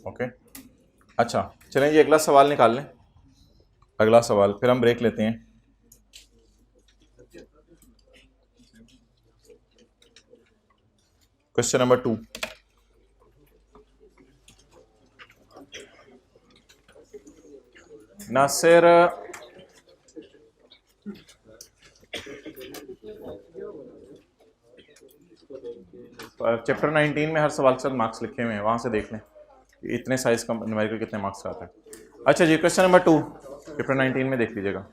Okay अच्छा चलें जी अगला सवाल निकाल लें। अगला सवाल फिर हम ब्रेक लेते हैं। Question number 2। नासिर चैप्टर 19 में हर सवाल के साथ मार्क्स लिखे हुए हैं, वहां से देख लें इतने साइज का न्यूमेरिकल कितने मार्क्स का आता है। अच्छा जी क्वेश्चन नंबर 2 चैप्टर 19 में देख लीजिएगा,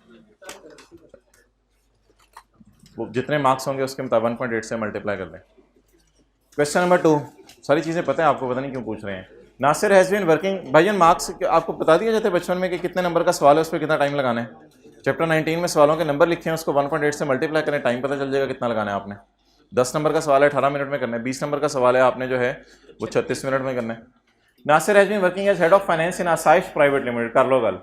वो जितने मार्क्स होंगे उसके मुताबिक 1.8 से मल्टीप्लाई कर दें। क्वेश्चन नंबर 2 सारी चीज़ें पता है आपको, पता नहीं क्यों पूछ रहे हैं। नासिर हैज़ बीन वर्किंग, भाईजान मार्क्स आपको बता दिया जाता है बचपन में कि कितने नंबर का सवाल है उस पर कितना टाइम लगाना है। चैप्टर 19 में सवालों के नंबर लिखे हैं, उसको 1.8 से मल्टीप्लाई करें, टाइम पता चल जाएगा कितना लगाना है आपने। 10 नंबर का सवाल है 18 मिनट में करना है, 20 नंबर का सवाल है आपने जो है वो 36 मिनट में करना है। Nasir has been working as head of finance in Asaish private limited, कर लो गल,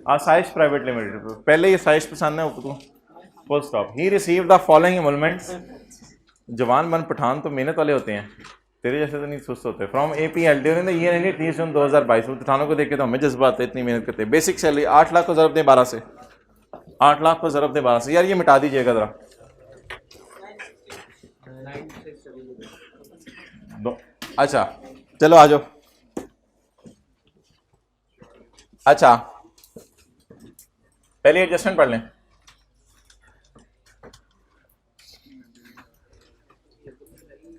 आसाइश प्राइवेट लिमिटेड, पहले ही आसाइश पसंद है तो full stop. He receive the following emoluments, जवान बन पठान तो मेहनत वाले होते हैं, तेरे जैसे तो नहीं सुस्त होते। From APL during the year ended 30 जून 2022, पठानों को देख के तो हमें जज्बा आता है, इतनी मेहनत करते हैं। बेसिक सैलरी 8 लाख को ज़रब दें 12 से, 8 लाख को ज़रब दें 12 से, यार ये मिटा दीजिएगा ज़रा अच्छा चलो आ जाओ। अच्छा पहले एडजस्टमेंट पढ़ लें।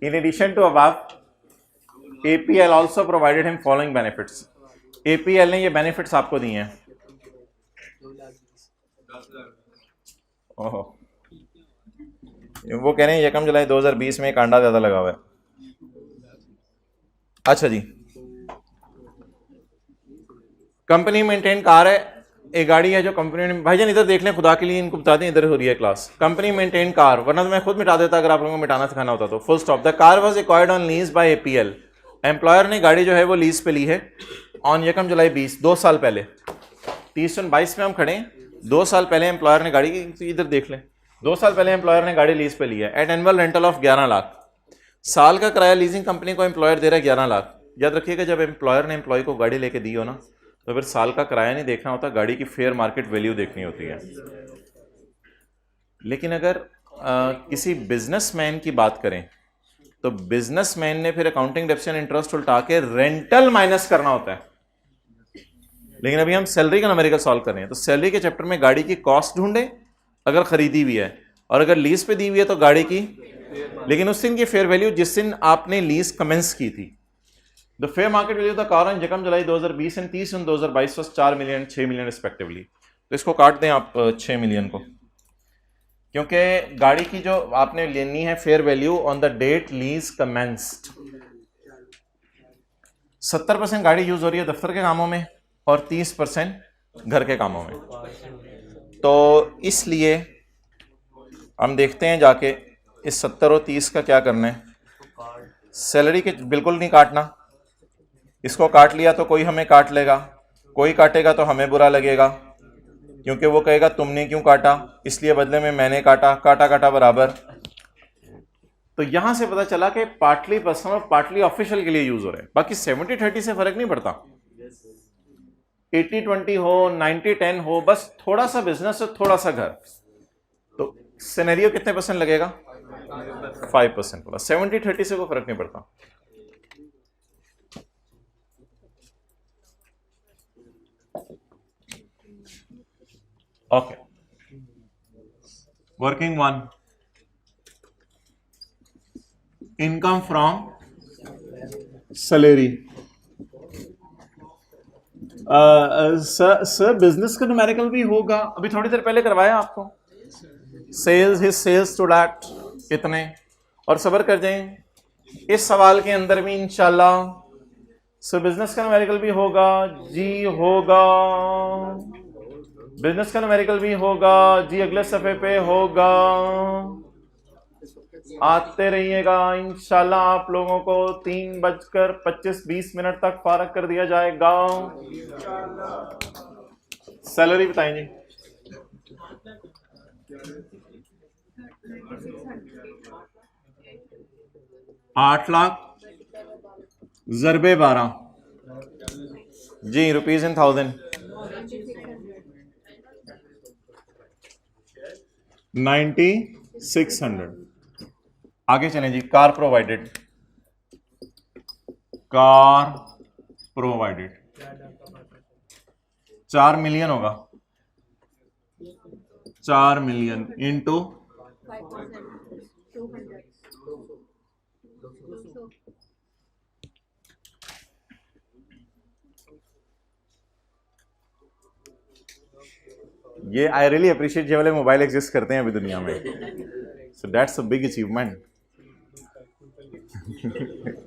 In addition to above, APL also provided him following benefits. APL ने ये benefits आपको दिए हैं। ओहो, वो कह रहे हैं 1 जुलाई 2020 में एक अंडा ज्यादा लगा हुआ है। अच्छा जी, कंपनी मेंटेन कार है, एक गाड़ी है जो कंपनी ने, भाईजान इधर देख लें खुदा के लिए, इनको बता दें इधर हो रही है क्लास। कंपनी मेंटेन कार, वरना तो मैं खुद मिटा देता अगर आप लोगों को मिटाना सिखाना होता तो। Full stop. The car was acquired on lease by APL, employer ने गाड़ी जो है वो लीज पे ली है ऑन 1 जुलाई 20, 2 साल पहले। 30/22 में हम खड़े हैं, 2 साल पहले एम्प्लॉयर ने गाड़ी, इधर देख लें 2 साल पहले एम्प्लॉयर ने गाड़ी लीज पे ली है at annual rental of 11 lakh. साल का किराया लीजिंग कंपनी को एम्प्लॉयर दे रहा है 11 लाख। याद रखिएगा जब एम्प्लॉयर ने एम्प्लॉय को गाड़ी लेके दी हो ना, तो फिर साल का किराया नहीं देखना होता, गाड़ी की फेयर मार्केट वैल्यू देखनी होती है। लेकिन अगर किसी बिजनेसमैन की बात करें तो बिजनेसमैन ने फिर अकाउंटिंग डेप्रिसिएशन इंटरेस्ट उल्टा के रेंटल माइनस करना होता है। लेकिन अभी हम सैलरी का न्यूमेरिकल सॉल्व कर रहे हैं, तो सैलरी के चैप्टर में गाड़ी की कॉस्ट ढूंढे अगर खरीदी हुई है, और अगर लीज पे दी हुई है तो गाड़ी की, लेकिन उस दिन की फेयर वैल्यू जिस दिन आपने लीज कमेंस की थी। The fair market value the car on 1 July 2020 and 30 June 2022 was 4 million 6 million respectively. तो इसको काट दें आप 6 मिलियन को, क्योंकि गाड़ी की जो आपने लेनी है fair value on the date lease commenced, 70% गाड़ी यूज हो रही है दफ्तर के कामों में और 30% घर के कामों में। तो इसलिए हम देखते हैं जाके इस 70 और 30 का क्या करना है। सैलरी के बिल्कुल नहीं काटना, इसको काट लिया तो कोई हमें काट लेगा, कोई काटेगा तो हमें बुरा लगेगा, क्योंकि वो कहेगा तुमने क्यों काटा, इसलिए बदले में मैंने काटा, काटा काटा बराबर। तो यहां से पता चला कि पार्टली पर्सनल पार्टली ऑफिशियल के लिए यूज हो रहे हैं। बाकी 70-30 से फर्क नहीं पड़ता, 80-20 हो 90-10 हो, बस थोड़ा सा बिजनेस और थोड़ा सा घर। तो सिनेरियो कितने परसेंट लगेगा, 5% वाला। 70-30 से कोई फर्क नहीं पड़ता। Okay, working one, income from salary. Sir business का न्यूमेरिकल भी होगा, अभी थोड़ी देर पहले करवाया आपको। Sales his sales to that इतने, और सबर कर जाएं इस सवाल के अंदर भी इंशाल्लाह सर बिजनेस का न्यूमेरिकल भी होगा जी, होगा बिजनेस का न्यूमेरिकल भी होगा जी, अगले सफे पे होगा। आते रहिएगा इंशाल्लाह। आप लोगों को 3:25 तक फारग कर दिया जाएगा। सैलरी बताएंगे 8 लाख ज़रबे 12, जी रुपीज इन 1000, 9600। आगे चलें जी। Car provided, car provided 4 million होगा, 4 मिलियन इंटू 200। ये आई रियली अप्रिशिएट, ये वाले मोबाइल एग्जिस्ट करते हैं अभी दुनिया में, so that's a big achievement.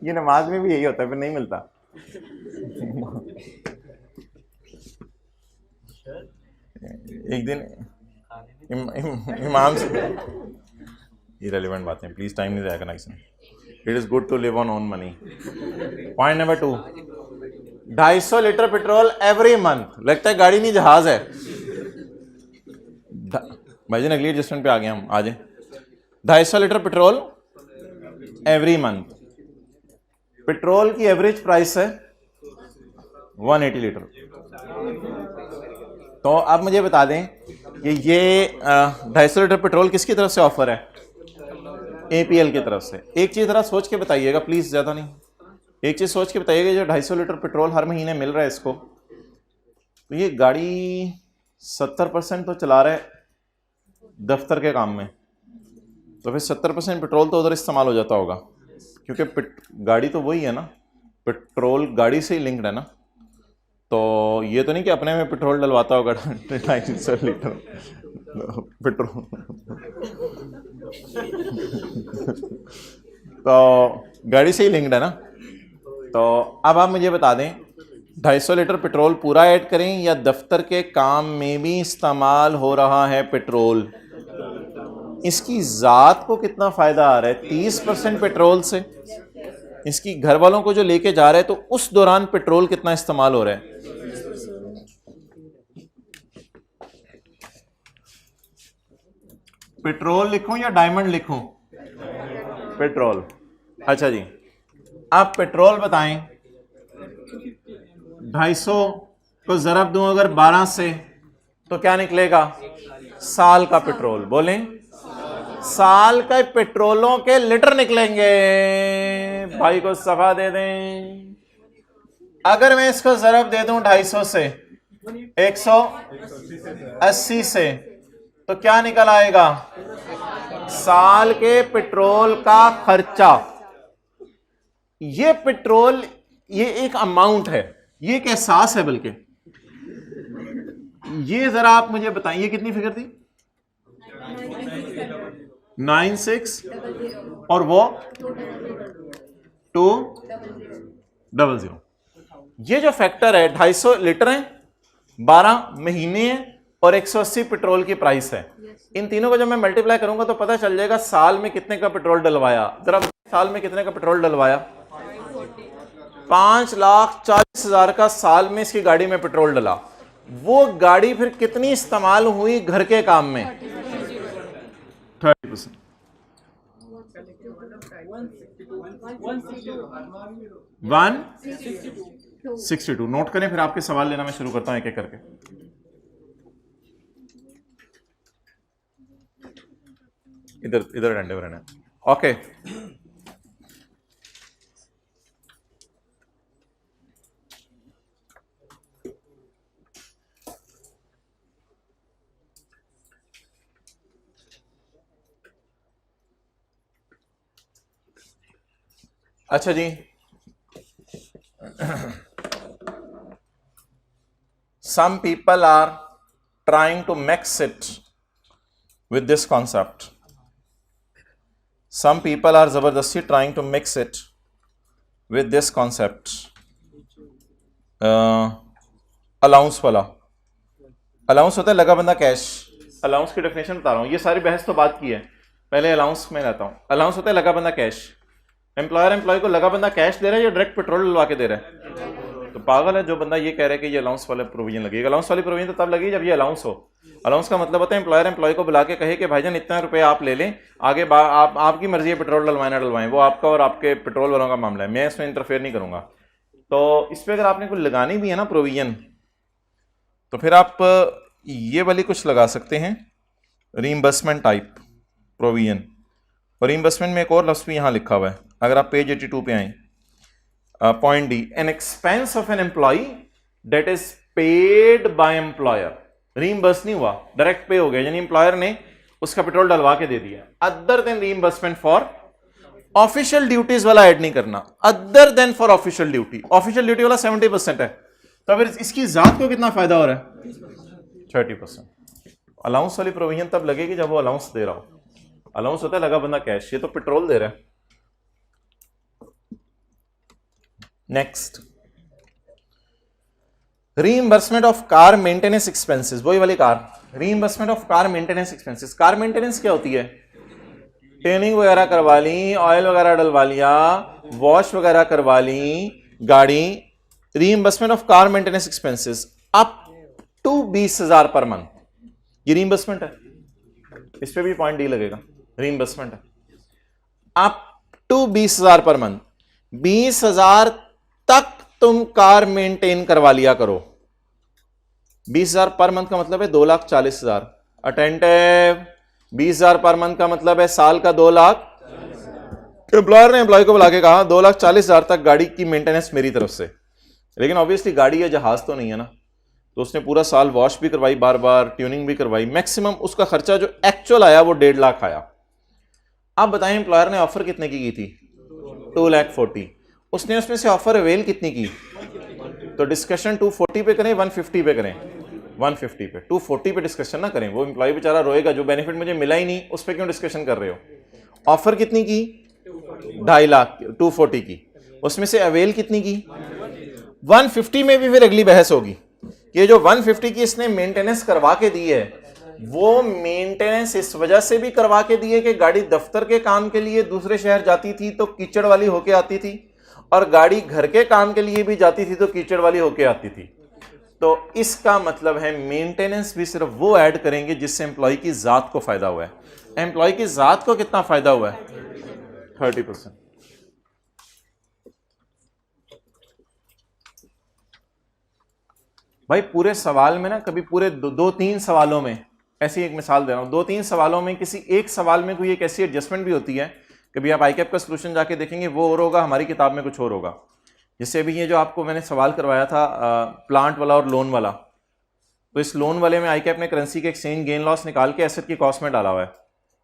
ये नमाज में भी यही होता है, फिर नहीं मिलता। एक दिन इमाम से, इरेलेवेंट बातें प्लीज, टाइम नहीं जाएगा ना। It is good to live on own money. Point number 2, 250 litre petrol every month. लगता है गाड़ी नहीं जहाज है। भाई अगली एडजस्टमेंट पे आ गए हम, आ जाए। 250 litre petrol every month. Petrol की एवरेज प्राइस है 180 लीटर। तो आप मुझे बता दें कि ये 250 लीटर पेट्रोल किसकी तरफ से ऑफर है? APL की तरफ से। एक चीज जरा सोच के बताइएगा प्लीज, ज्यादा नहीं, एक चीज सोच के बताइएगा, जो 250 लीटर पेट्रोल हर महीने मिल रहा है इसको, तो ये गाड़ी 70% तो चला रहा है दफ्तर के काम में, तो फिर 70% पेट्रोल तो उधर इस्तेमाल हो जाता होगा, क्योंकि गाड़ी तो वही है ना, पेट्रोल गाड़ी से ही लिंक्ड है ना। तो ये तो नहीं कि अपने में पेट्रोल डलवाता होगा 250 लीटर पेट्रोल। तो गाड़ी से ही लिंक्ड है ना। तो अब आप मुझे बता दें 250 लीटर पेट्रोल पूरा ऐड करें या दफ्तर के काम में भी इस्तेमाल हो रहा है पेट्रोल, इसकी ज़ात को कितना फ़ायदा आ रहा है? 30% पेट्रोल से। इसकी घर वालों को जो लेके जा रहा है तो उस दौरान पेट्रोल कितना इस्तेमाल हो रहा है? पेट्रोल लिखूं या डायमंड लिखूं? पेट्रोल। अच्छा जी, आप पेट्रोल बताएं। 250 को ज़रब दूं अगर 12 से तो क्या निकलेगा? साल का पेट्रोल। बोलें, साल के पेट्रोलों के लीटर निकलेंगे। भाई को सफा दे दें। अगर मैं इसको ज़रब दे दूं 250 से, 180 से, तो क्या निकल आएगा? साल के पेट्रोल का खर्चा। ये पेट्रोल, ये एक अमाउंट है, ये एक एहसास है। बल्कि ये जरा आप मुझे बताएं, ये कितनी फिगर थी? 96 और वो 200। ये जो फैक्टर है, 250 लीटर है, 12 महीने है और 180 पेट्रोल की प्राइस है। इन तीनों को जब मैं मल्टीप्लाई करूंगा तो पता चल जाएगा साल में कितने का पेट्रोल डलवाया। जरा साल में कितने का पेट्रोल डलवाया? 5,40,000 का साल में इसकी गाड़ी में पेट्रोल डला। वो गाड़ी फिर कितनी इस्तेमाल हुई घर के काम में? 30%। 162। नोट करें, फिर आपके सवाल लेना मैं शुरू करता हूं एक एक करके। इधर इधर डंडे पर रहना। ओके, अच्छा जी, some people are trying to mix it with this concept. Some people are जबरदस्ती trying to mix it with this concept. Allowance वाला। अलाउंस होता है लगा बंदा कैश। अलाउंस की डेफिनेशन बता रहा हूँ, ये सारी बहस तो बात की है, पहले अलाउंस में रहता हूँ। अलाउंस होता है लगा बंदा कैश। एम्प्लॉयर एम्प्लॉय को लगा बंदा कैश दे रहा है या डायरेक्ट पेट्रोल डलवा के दे रहा है? तो पागल है जो बंदा ये कह रहा है कि ये अलाउंस वाले प्रोविजन लगेगा। अलाउंस वाली प्रोविजन तो तब लगेगी जब ये अलाउंस हो। अलाउंस का मतलब होता है एम्प्लॉयर एम्प्लॉय को बुला के कहे कि भाईजान इतना रुपए आप ले लें, आगे आपकी मर्जी है पेट्रोल डलवाना डलवाएं, वो आपका और आपके पेट्रोल वालों का मामला है, मैं इसमें इंटरफेयर नहीं करूंगा। तो इस पे अगर आपने कुछ लगानी भी है ना प्रोविजन, तो फिर आप ये वाली कुछ लगा सकते हैं, रीइंबर्समेंट टाइप प्रोविजन। और रीइंबर्समेंट में एक और लफ्ज़ भी यहाँ लिखा हुआ है, अगर आप पेज 82 पे आए, point D, an expense of an employee that is paid by employer. Reimburse नहीं हुआ, डायरेक्ट पे हो गया, यानी एम्प्लॉयर ने उसका पेट्रोल डलवा के दे दिया। Other than reimbursement for official duties वाला ऐड नहीं करना, other than for official duty. Official duty वाला 70% है, तो फिर इसकी जात को कितना फायदा हो रहा है? 30%। अलाउंस वाली प्रोविजन तब लगेगी जब वो अलाउंस दे रहा हो। अलाउंस होता है लगा बंदा कैश, ये तो पेट्रोल दे रहा है। Next, reimbursement of car maintenance expenses, वही वाली car, reimbursement of car maintenance expenses. Car maintenance क्या होती है? ट्यूनिंग वगैरह करवा ली, ऑयल वगैरह डलवा लिया, वॉश वगैरह करवा ली गाड़ी। Reimbursement of car maintenance expenses up to 20,000 per month, ये रीइंबर्समेंट है। इस पे भी पॉइंट डी लगेगा, रीइंबर्समेंट है। अप टू 20,000 पर मंथ, 20,000 तक तुम कार मेंटेन करवा लिया करो। 20,000 पर मंथ का मतलब है 2,40,000। अटेंटिव, 20,000 पर मंथ का मतलब है साल का 2 लाख। एम्प्लॉयर ने एम्प्लॉय को बुला के कहा 2,40,000 तक गाड़ी की मेंटेनेंस मेरी तरफ से। लेकिन ऑब्वियसली गाड़ी है, जहाज तो नहीं है ना, तो उसने पूरा साल वॉश भी करवाई, बार बार ट्यूनिंग भी करवाई, मैक्सिमम उसका खर्चा जो एक्चुअल आया वो 1.5 लाख आया। अब बताएं एम्प्लॉयर ने ऑफर कितने की थी? 2,40,000। उसने उसमें से ऑफर अवेल कितनी की? तो डिस्कशन 240 पे करें, 150 पे करें? 150 पे। 240 पे डिस्कशन ना करें, वो एम्प्लॉय बेचारा रोएगा, जो बेनिफिट मुझे मिला ही नहीं उस पर क्यों डिस्कशन कर रहे हो। ऑफर कितनी की? 2.5 लाख, 240 की। उसमें से अवेल कितनी की? 150 में भी फिर अगली बहस होगी। ये जो 150 की इसने मेंटेनेंस करवा के दी है, वो मेंटेनेंस इस वजह से भी करवा के दी है कि गाड़ी दफ्तर के काम के लिए दूसरे शहर जाती थी तो कीचड़ वाली होके आती थी, और गाड़ी घर के काम के लिए भी जाती थी तो कीचड़ वाली होके आती थी। तो इसका मतलब है मेंटेनेंस भी सिर्फ वो ऐड करेंगे जिससे एम्प्लॉय की जात को फायदा हुआ है। एम्प्लॉय की जात को कितना फायदा हुआ है? 30%। भाई पूरे सवाल में ना, कभी पूरे 2-3 सवालों में, ऐसी एक मिसाल दे रहा हूं, 2-3 सवालों में किसी एक सवाल में कोई एक ऐसी एडजस्टमेंट भी होती है, कभी आप आईकैप का सलूशन जाके देखेंगे वो और होगा, हमारी किताब में कुछ और होगा। जैसे अभी ये जो आपको मैंने सवाल करवाया था प्लांट वाला और लोन वाला, तो इस लोन वाले में आईकैप ने करेंसी के एक्सचेंज गेन लॉस निकाल के एसेट की कॉस्ट में डाला हुआ है,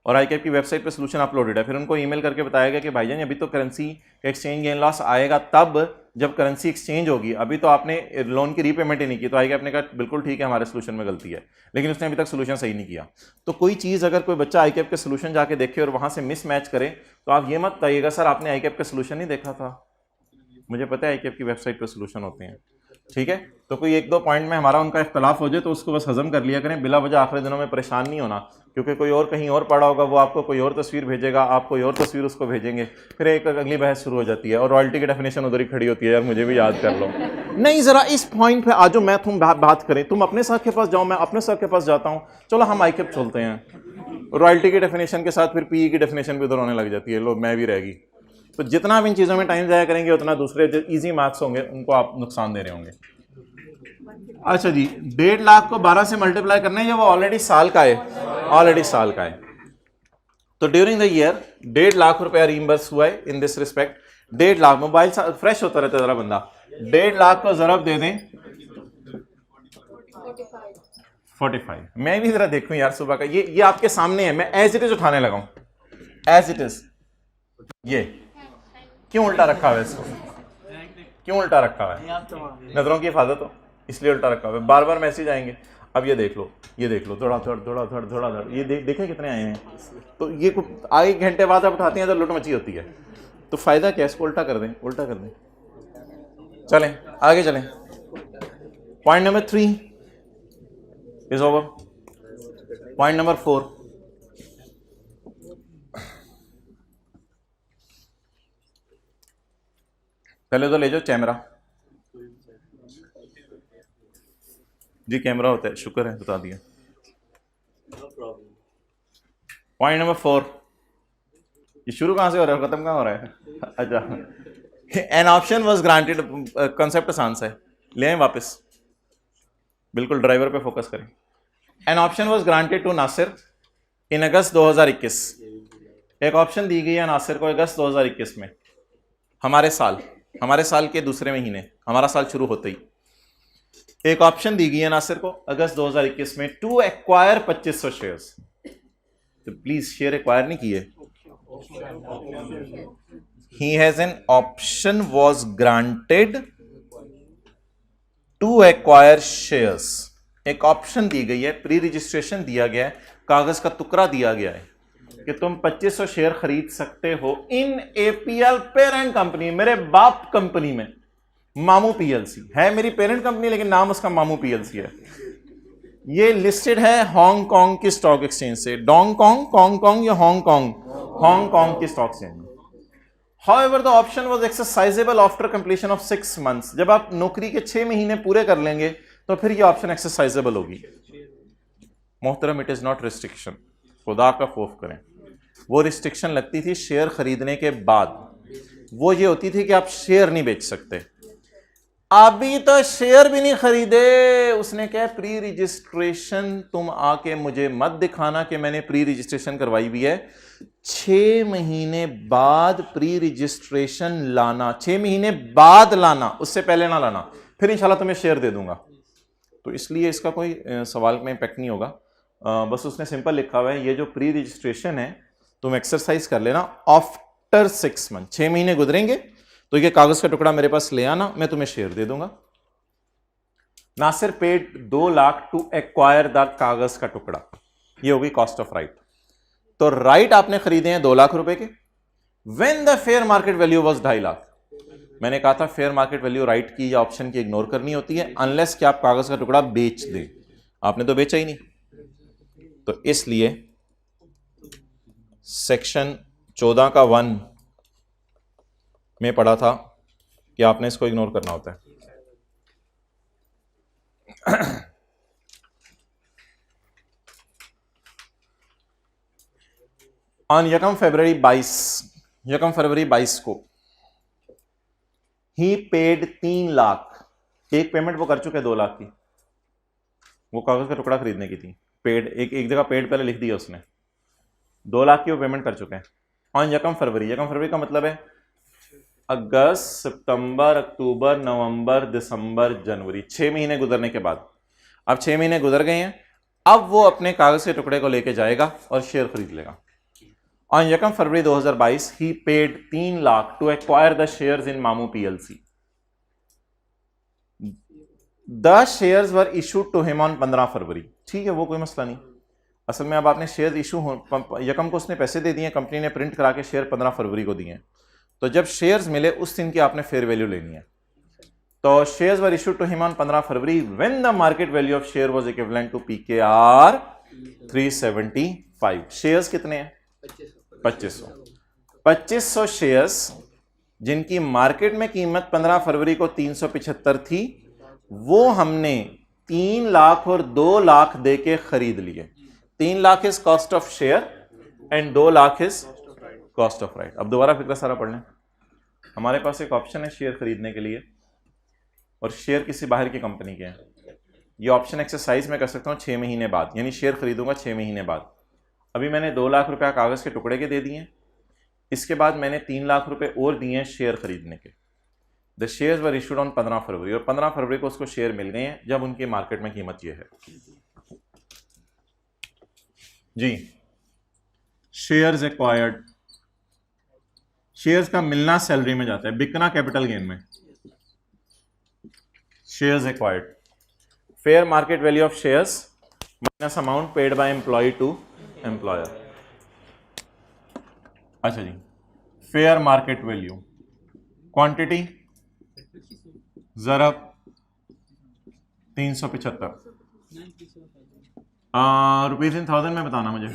और आईकैप की वेबसाइट पे सलूशन अपलोडेड है। फिर उनको ईमेल करके बताया गया कि भाईजान अभी तो करेंसी एक्सचेंज गेन लॉस आएगा तब जब करेंसी एक्सचेंज होगी, अभी तो आपने लोन की रीपेमेंट ही नहीं की। तो आईकैप ने कहा बिल्कुल ठीक है, हमारे सलूशन में गलती है, लेकिन उसने अभी तक सलूशन सही नहीं किया। तो कोई चीज़ अगर कोई बच्चा आईकैप के सलूशन जाके देखे और वहाँ से मिसमैच करे, तो आप ये मत बताइएगा सर आपने आईकैप का सलूशन नहीं देखा था, मुझे पता है आईकैप की वेबसाइट पर सलूशन होते हैं। ठीक है, तो कोई 1-2 पॉइंट में हमारा उनका इख्तलाफ हो जाए तो उसको बस हजम कर लिया करें, बिला वजह आखिरी दिनों में परेशान नहीं होना, क्योंकि कोई और कहीं और पड़ा होगा, वो आपको कोई और तस्वीर भेजेगा, आप कोई और तस्वीर उसको भेजेंगे, फिर एक अगली बहस शुरू हो जाती है और रॉयल्टी की डेफिनेशन उधर ही खड़ी होती है, यार मुझे भी याद कर लो। नहीं, जरा इस पॉइंट पे आज मैं तुम बात करें, तुम अपने सर के पास जाओ, मैं अपने सर के पास जाता हूँ, चलो हम आईकैप चलते हैं। रॉयल्टी की डेफिनेशन के साथ फिर पीई की डेफिनेशन भी उधर होने लग जाती है, लो मैं भी रहेगी। तो जितना आप इन चीज़ों में टाइम जाया करेंगे उतना दूसरे जो ईजी मार्क्स होंगे उनको आप नुकसान दे रहे होंगे। अच्छा जी, 1.5 लाख को 12 से मल्टीप्लाई करना है, या वो ऑलरेडी साल का है? ऑलरेडी साल का है। तो ड्यूरिंग द ईयर 1.5 लाख रुपया रीइंबर्स हुआ है in this respect. 1.5 lakh, mobile fresh होता रहता है जरा बंदा, 1.5 लाख को जरब दे दें 45। मैं भी जरा देखूं यार सुबह का, ये आपके सामने है, मैं एज इट इज उठाने लगा हूं, एज इट इज। ये क्यों उल्टा रखा हुआ है इसको? क्यों उल्टा रखा हुआ है? नजरों की हिफाजत हो इसलिए उल्टा रखा हुआ है। बार बार मैसेज आएंगे। अब ये देख लो, ये देख लो, थोड़ा थोड़ा थोड़ा थोड़ा थोड़ा थोड़ा, ये देखें कितने आए हैं। तो ये आगे घंटे बाद आप उठाते हैं तो लुट मची होती है। तो फायदा क्या है, इसको उल्टा कर दें, उल्टा कर दें। चलें आगे चलें। Point number 3 is over. Point number 4, पहले तो ले जाओ कैमरा जी, कैमरा होता है, शुक्र है बता दिया। पॉइंट नंबर 4, ये शुरू कहाँ से हो रहा है, खत्म कहाँ हो रहा है? अच्छा, N option was granted, concept आसान सा है, ले आए वापस, बिल्कुल ड्राइवर पे फोकस करें। An option was granted to Nasir in August 2021, एक ऑप्शन दी गई है नासिर को अगस्त 2021 में, हमारे साल के दूसरे महीने, हमारा साल शुरू होते ही एक ऑप्शन दी गई है नासिर को अगस्त 2021 में टू एक्वायर 2500 शेयर्स। तो प्लीज शेयर एक्वायर नहीं किए, he has an option was granted to acquire shares, एक ऑप्शन दी गई है, प्री रजिस्ट्रेशन दिया गया है, कागज का टुकड़ा दिया गया है कि तुम 2500 शेयर खरीद सकते हो इन एपीएल पेरेंट कंपनी, मेरे बाप कंपनी में, मामू पीएलसी है मेरी पेरेंट कंपनी लेकिन नाम उसका मामू पीएलसी है। ये लिस्टेड है हांगकांग की स्टॉक एक्सचेंज से, हांगकांग या हांगकांग की stock exchange. However, the option was exercisable after completion of 6 months. जब आप नौकरी के 6 महीने पूरे कर लेंगे तो फिर ये ऑप्शन एक्सरसाइजेबल होगी। मोहतरम, इट इज नॉट रिस्ट्रिक्शन, खुदा का खौफ करें। वो रिस्ट्रिक्शन लगती थी शेयर खरीदने के बाद, वो ये होती थी कि आप शेयर नहीं बेच सकते। अभी तो शेयर भी नहीं खरीदे, उसने कहा प्री रजिस्ट्रेशन तुम आके मुझे मत दिखाना कि मैंने प्री रजिस्ट्रेशन करवाई हुई है, 6 महीने बाद प्री रजिस्ट्रेशन लाना, 6 महीने बाद लाना, उससे पहले ना लाना, फिर इंशाल्लाह तुम्हें शेयर दे दूंगा। तो इसलिए इसका कोई सवाल में इम्पैक्ट नहीं होगा। बस उसने सिंपल लिखा हुआ है ये जो प्री रजिस्ट्रेशन है तुम एक्सरसाइज कर लेना आफ्टर 6 मंथ, 6 महीने गुजरेंगे तो ये कागज का टुकड़ा मेरे पास ले आना, मैं तुम्हें शेयर दे दूंगा। Nasir paid 2 lakh to acquire the कागज का टुकड़ा, ये होगी कॉस्ट ऑफ राइट। तो राइट आपने खरीदे हैं 2 लाख रुपए के, when the fair market value was 2.5 lakh. मैंने कहा था फेयर मार्केट वैल्यू राइट की या ऑप्शन की इग्नोर करनी होती है अनलेस कि आप कागज का टुकड़ा बेच दें, आपने तो बेचा ही नहीं। तो इसलिए सेक्शन 14 का 1 में पढ़ा था कि आपने इसको इग्नोर करना होता है। ऑन यकम फरवरी 22 को ही पेड 3 लाख, एक पेमेंट वो कर चुके 2 लाख की, वो कागज का टुकड़ा खरीदने की थी, पेड एक जगह पेड पहले लिख दिया उसने, 2 लाख की वो पेमेंट कर चुके हैं। ऑन यकम फरवरी का मतलब है अगस्त, सितंबर, अक्टूबर, नवंबर, दिसंबर, जनवरी, 6 महीने गुजरने के बाद, अब 6 महीने गुजर गए हैं, अब वो अपने कागज के टुकड़े को लेके जाएगा और शेयर खरीद लेगा। ऑन यकम फरवरी 2022 he paid 3 lakh to acquire the shares in Mamu PLC. The shares were issued to him on 15 फरवरी, ठीक है वो कोई मसला नहीं। असल में अब आपने शेयर इशू यकम को उसने पैसे दे दिए, कंपनी ने प्रिंट करा के शेयर 15 फरवरी को दिए, तो जब शेयर्स मिले उस दिन की आपने फेयर वैल्यू लेनी है। तो shares were issued to him on 15 फरवरी when the market value of share was equivalent to PKR 375। Shares कितने हैं? 2500 शेयर्स जिनकी मार्केट में कीमत 15 फरवरी को 375 थी, वो हमने 3 लाख और 2 लाख दे के खरीद लिए। 3 lakh is cost of share and 2 lakh is cost of right. अब दोबारा फिक्र सारा पढ़ लें। हमारे पास एक ऑप्शन है शेयर खरीदने के लिए और शेयर किसी बाहर की कंपनी के हैं। ये ऑप्शन एक्सरसाइज में कर सकता हूँ 6 महीने बाद, यानी शेयर खरीदूंगा 6 महीने बाद। अभी मैंने 2 लाख रुपया कागज के टुकड़े के दे दिए, इसके बाद मैंने 3 लाख रुपए और दिए हैं शेयर खरीदने के। The shares were issued on 15 फरवरी, और 15 फरवरी को उसको शेयर मिल गए हैं जब उनकी मार्केट में कीमत ये है जी। शेयर्स एक्वायर्ड, शेयर्स का मिलना सैलरी में जाता है, बिकना कैपिटल गेन में। Shares acquired, fair market value of shares minus amount paid by employee to employer. अच्छा जी, फेयर मार्केट वैल्यू, क्वांटिटी ज़रब 375, रुपीज इन 1000 में बताना मुझे,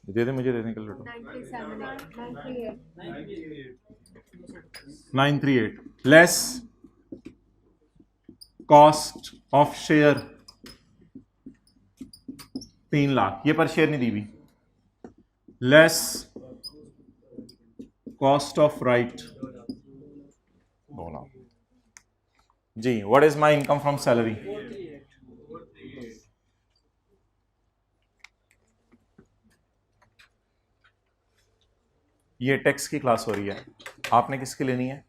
दे दे मुझे, दे दें 938 less cost of share 3 lakh, ये पर शेयर नहीं दी हुई, लेस कॉस्ट ऑफ राइट बोला जी। What is my income from salary? ये टैक्स की क्लास हो रही है, आपने किसकी लेनी है?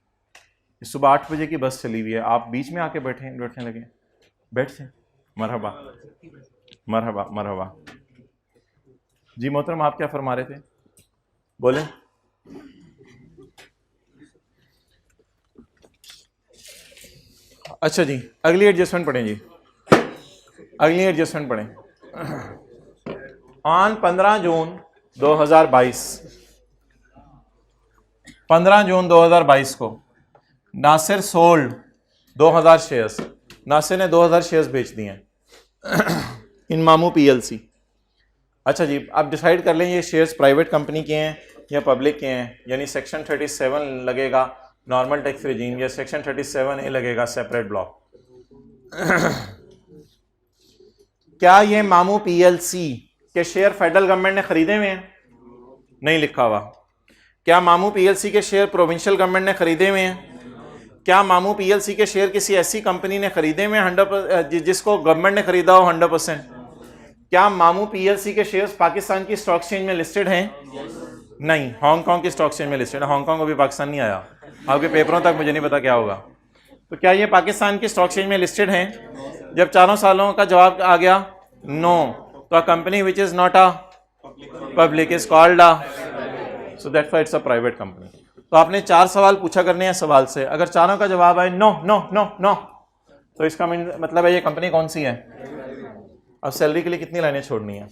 सुबह 8 बजे की बस चली हुई है, आप बीच में आके बैठने लगे। बैठ से मरहबा मरहबा मरहबा जी। मोहतरम आप क्या फरमा रहे थे, बोले? अच्छा जी, अगली एडजस्टमेंट पढ़ें जी, अगली एडजस्टमेंट पढ़ें। ऑन 15 जून 2022, 15 जून 2022 को नासिर सोल्ड 2000 शेयर्स, नासिर ने 2000 शेयर्स बेच दिए इन मामू पीएलसी। अच्छा जी, आप डिसाइड कर लें ये शेयर्स प्राइवेट कंपनी के हैं या पब्लिक के हैं, यानी सेक्शन 37 लगेगा नॉर्मल टैक्स रेजीम या सेक्शन 37A लगेगा सेपरेट ब्लॉक। क्या ये मामू पीएलसी के शेयर फेडरल गवर्नमेंट ने खरीदे हुए हैं? नहीं लिखा हुआ। क्या मामू पीएलसी के शेयर प्रोविंशियल गवर्नमेंट ने खरीदे हुए हैं? क्या मामू पीएलसी के शेयर किसी ऐसी कंपनी ने खरीदे हुए 100% जिसको गवर्नमेंट ने खरीदा हो 100%? क्या मामू पीएलसी के शेयर्स पाकिस्तान की स्टॉक एक्सचेंज में लिस्टेड हैं? नहीं, हांगकांग की स्टॉक एक्सचेंज में लिस्टेड है। हांगकांग अभी पाकिस्तान नहीं आया, आपके पेपरों तक मुझे नहीं पता क्या होगा। तो क्या ये पाकिस्तान की स्टॉक एक्सचेंज में लिस्टेड हैं? जब 4 सालों का जवाब आ गया नो, तो a company which is not a public is called a, so that's why it's a private company. तो आपने 4 सवाल पूछा करने हैं सवाल से, अगर चारों का जवाब आए नो नो नो नो, तो इसका मतलब है ये कंपनी कौन सी है। अब सैलरी के लिए कितनी लाइनें छोड़नी है?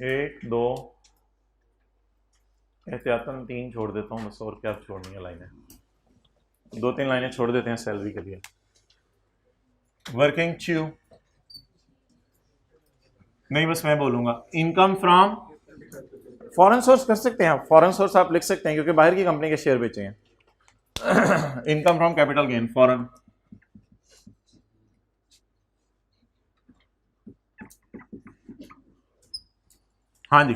1 2 एहतियातन 3 छोड़ देता हूँ बस, और क्या छोड़नी है लाइनें, 2-3 लाइनें छोड़ देते हैं सैलरी के लिए। वर्किंग च्यू नहीं, बस मैं बोलूंगा इनकम फ्रॉम फॉरेन सोर्स कर सकते हैं आप, फॉरेन सोर्स आप लिख सकते हैं क्योंकि बाहर की कंपनी के शेयर बेचे हैं। Income from capital gain foreign, हाँ जी।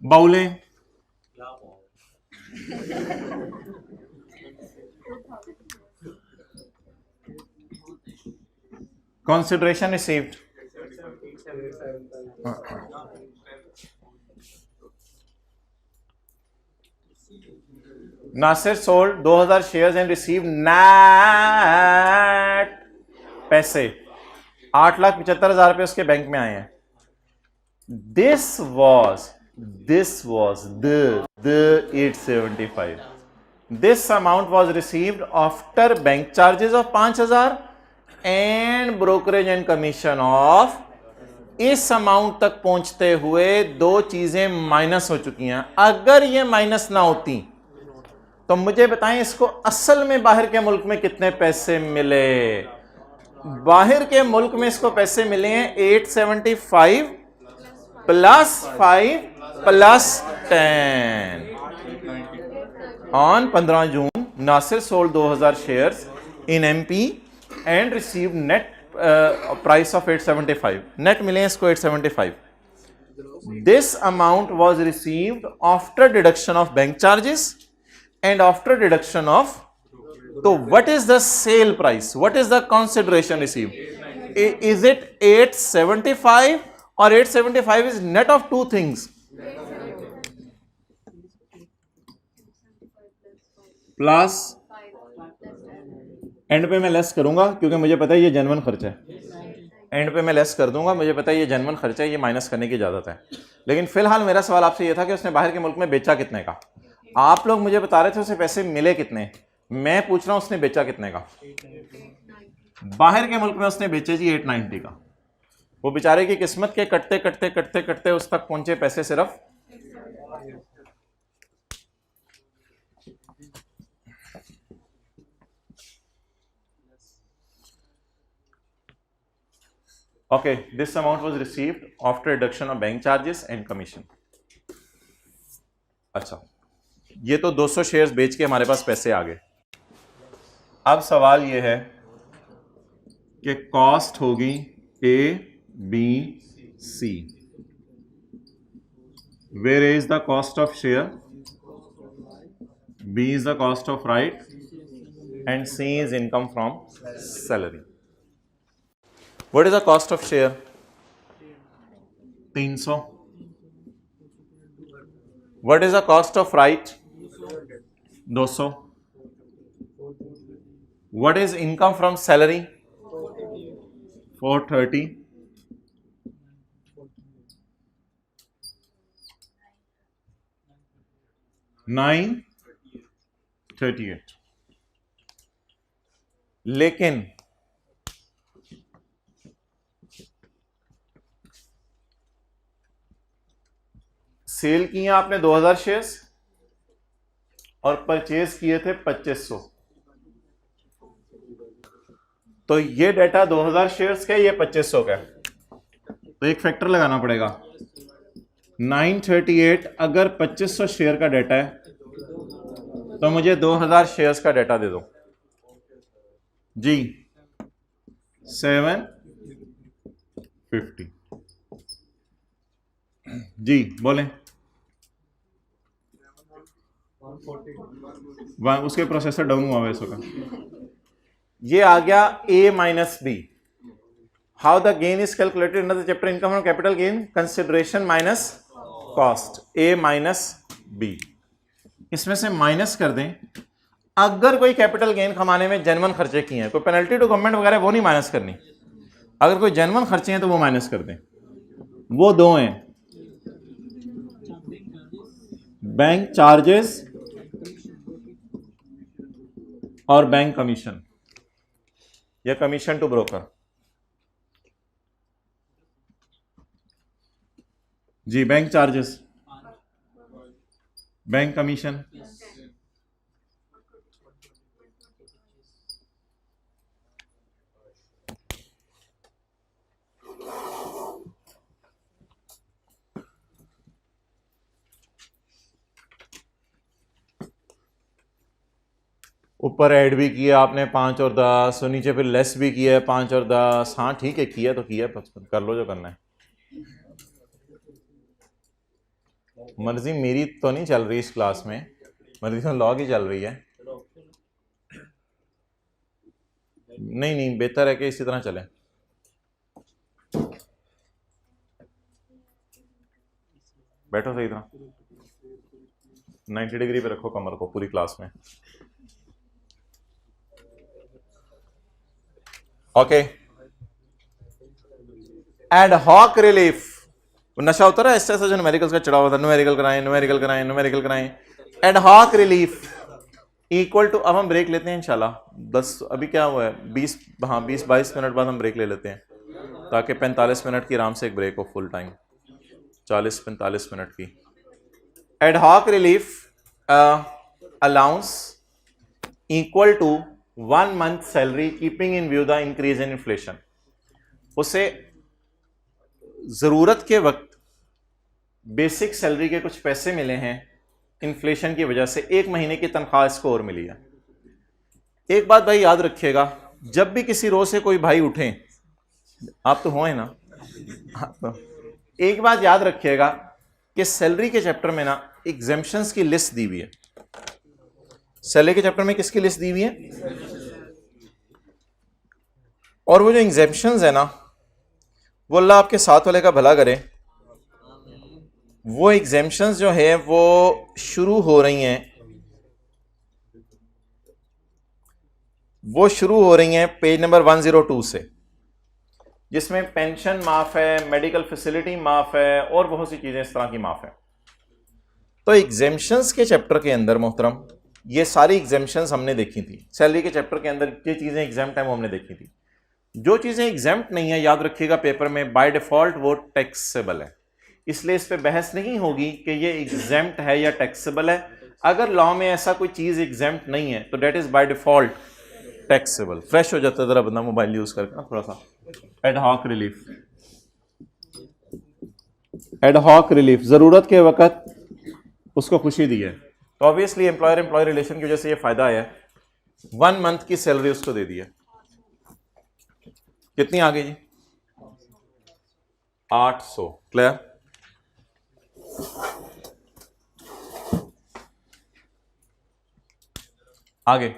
बाउले consideration received, Nasir sold 2000 shares and receive net पैसे 8,75,000 रुपए उसके बैंक में आए हैं। This was the 875. This amount was received after bank charges of 5,000 and brokerage and commission of, इस अमाउंट तक पहुंचते हुए 2 चीजें माइनस हो चुकी हैं। अगर ये माइनस ना होती तो मुझे बताएं इसको असल में बाहर के मुल्क में कितने पैसे मिले। बाहर के मुल्क में इसको पैसे मिले हैं 875 plus 5 plus 10। On 15 June Nasir sold 2000 shares in MP and receive net price of 875। Net मिले इसको 875। This amount was received after deduction of bank charges and after deduction of, तो what is the sale price, what is the consideration received? Is it 875 और 875 is net of 2 things, plus and पे मैं less करूंगा क्योंकि मुझे पता है ये जेन्युइन खर्चा है। एंड पे मैं लेस कर दूंगा, मुझे पता है ये जेन्युइन खर्चा है, ये माइनस करने की इजाजत है। लेकिन फिलहाल मेरा सवाल आपसे ये था कि उसने बाहर के मुल्क में बेचा कितने का। आप लोग मुझे बता रहे थे उसे पैसे मिले कितने, मैं पूछ रहा हूं उसने बेचा कितने का। बाहर के मुल्क में उसने बेचे जी 890 का। वो बेचारे की किस्मत के कटते कटते कटते कटते उस तक पहुंचे पैसे सिर्फ okay, this amount was received after deduction of bank charges and commission. अच्छा, ये तो 200 शेयर्स बेच के हमारे पास पैसे आ गए। अब सवाल ये है कि कॉस्ट होगी A B C, where A is the cost of share, B is the cost of right, and C is income from salary. What is the cost of share? 300. What is the cost of right? 200. What is income from salary? 430. $938. लेकिन cell किए आपने 2000 shares और purchase किए थे 2500, तो ये data 2000 shares का, ये 2500 का, तो एक फैक्टर लगाना पड़ेगा। 938 अगर 2500 शेयर का डाटा है तो मुझे 2000 शेयर्स का डाटा दे दो जी। 750 जी, बोलें। उसके प्रोसेसर डाउन हुआ है इसका। ये आ गया A minus B. How the gain is calculated in the chapter income from capital gain, consideration minus cost, A minus B. इसमें से माइनस कर दें। अगर कोई कैपिटल गेन कमाने में जेन्युइन खर्चे किए हैं, कोई पेनल्टी टू गवर्नमेंट वगैरह वो नहीं माइनस करनी। अगर कोई जेन्युइन खर्चे हैं तो वो माइनस कर दें। वो दो हैं, बैंक चार्जेस और बैंक कमीशन या कमीशन टू ब्रोकर। जी, बैंक चार्जेस, बैंक कमीशन। ऊपर ऐड भी किया आपने 5 और 10, और नीचे फिर लेस भी किया है 5 और 10। हाँ ठीक है, किया तो किया, कर लो जो करना है। मर्जी मेरी तो नहीं चल रही इस क्लास में, मर्जी तो लॉ की चल रही है। नहीं नहीं, बेहतर है कि इसी तरह चले। बैठो सही तरह, 90 डिग्री पे रखो कमर को पूरी क्लास में। Okay, ad hoc relief. नशा होता रहा ऐसे जो न्यूमेरिकल्स का चढ़ा हुआ था, न्यूमेरिकल कराएं न्यूमेरिकल कराएं न्यूमेरिकल कराएं। Ad hoc relief equal to, अब हम ब्रेक लेते हैं इंशाल्लाह 10, अभी क्या हुआ है 20, हाँ 20-22 मिनट बाद हम ब्रेक ले लेते हैं, ताकि 45 मिनट की आराम से एक ब्रेक हो, फुल टाइम 40-45 मिनट की। Ad hoc relief allowance equal to 1 month salary keeping in view the increase in inflation. उसे जरूरत के वक्त बेसिक सैलरी के कुछ पैसे मिले हैं, इन्फ्लेशन की वजह से 1 महीने की तनख्वाह इसको और मिली है। एक बात भाई याद रखिएगा, जब भी किसी रो से कोई भाई उठे, आप तो होए ना, तो एक बात याद रखिएगा कि सैलरी के चैप्टर में ना एग्जेम्पशंस की लिस्ट दी हुई है। सैलरी के चैप्टर में किसकी लिस्ट दी हुई है? और वो जो एग्जेम्पशंस है ना, वो अल्लाह आपके साथ वाले का भला करे। वो एग्जेम्पशंस जो है वो शुरू हो रही हैं पेज नंबर 102 से, जिसमें पेंशन माफ है, मेडिकल फैसिलिटी माफ है और बहुत सी चीजें इस तरह की माफ है। तो एग्जेम्पशंस के चैप्टर के अंदर मोहतरम ये सारी एग्जेम्पशंस हमने देखी थी। सैलरी के चैप्टर के अंदर ये चीजें एग्जाम्प्ट हैं वो हमने देखी थी। जो चीजें एग्जाम्प्ट नहीं है, याद रखिएगा पेपर में बाय डिफॉल्ट वो टैक्सेबल है, इसलिए इस पे बहस नहीं होगी कि ये एग्जाम्प्ट है या टैक्सेबल है। अगर लॉ में ऐसा कोई चीज एग्जाम्प्ट नहीं है तो that is by default taxable. Fresh हो जाता है जरा बंदा मोबाइल यूज करके ना थोड़ा सा। Ad hoc relief, ad hoc relief, जरूरत के वक्त उसको खुशी दी है, तो ऑब्वियसली एम्प्लॉयर एम्प्लॉय रिलेशन की वजह से ये फायदा आया है। 1 month की सैलरी उसको दे दी है। कितनी आ गई जी? 800। क्लियर? आगे,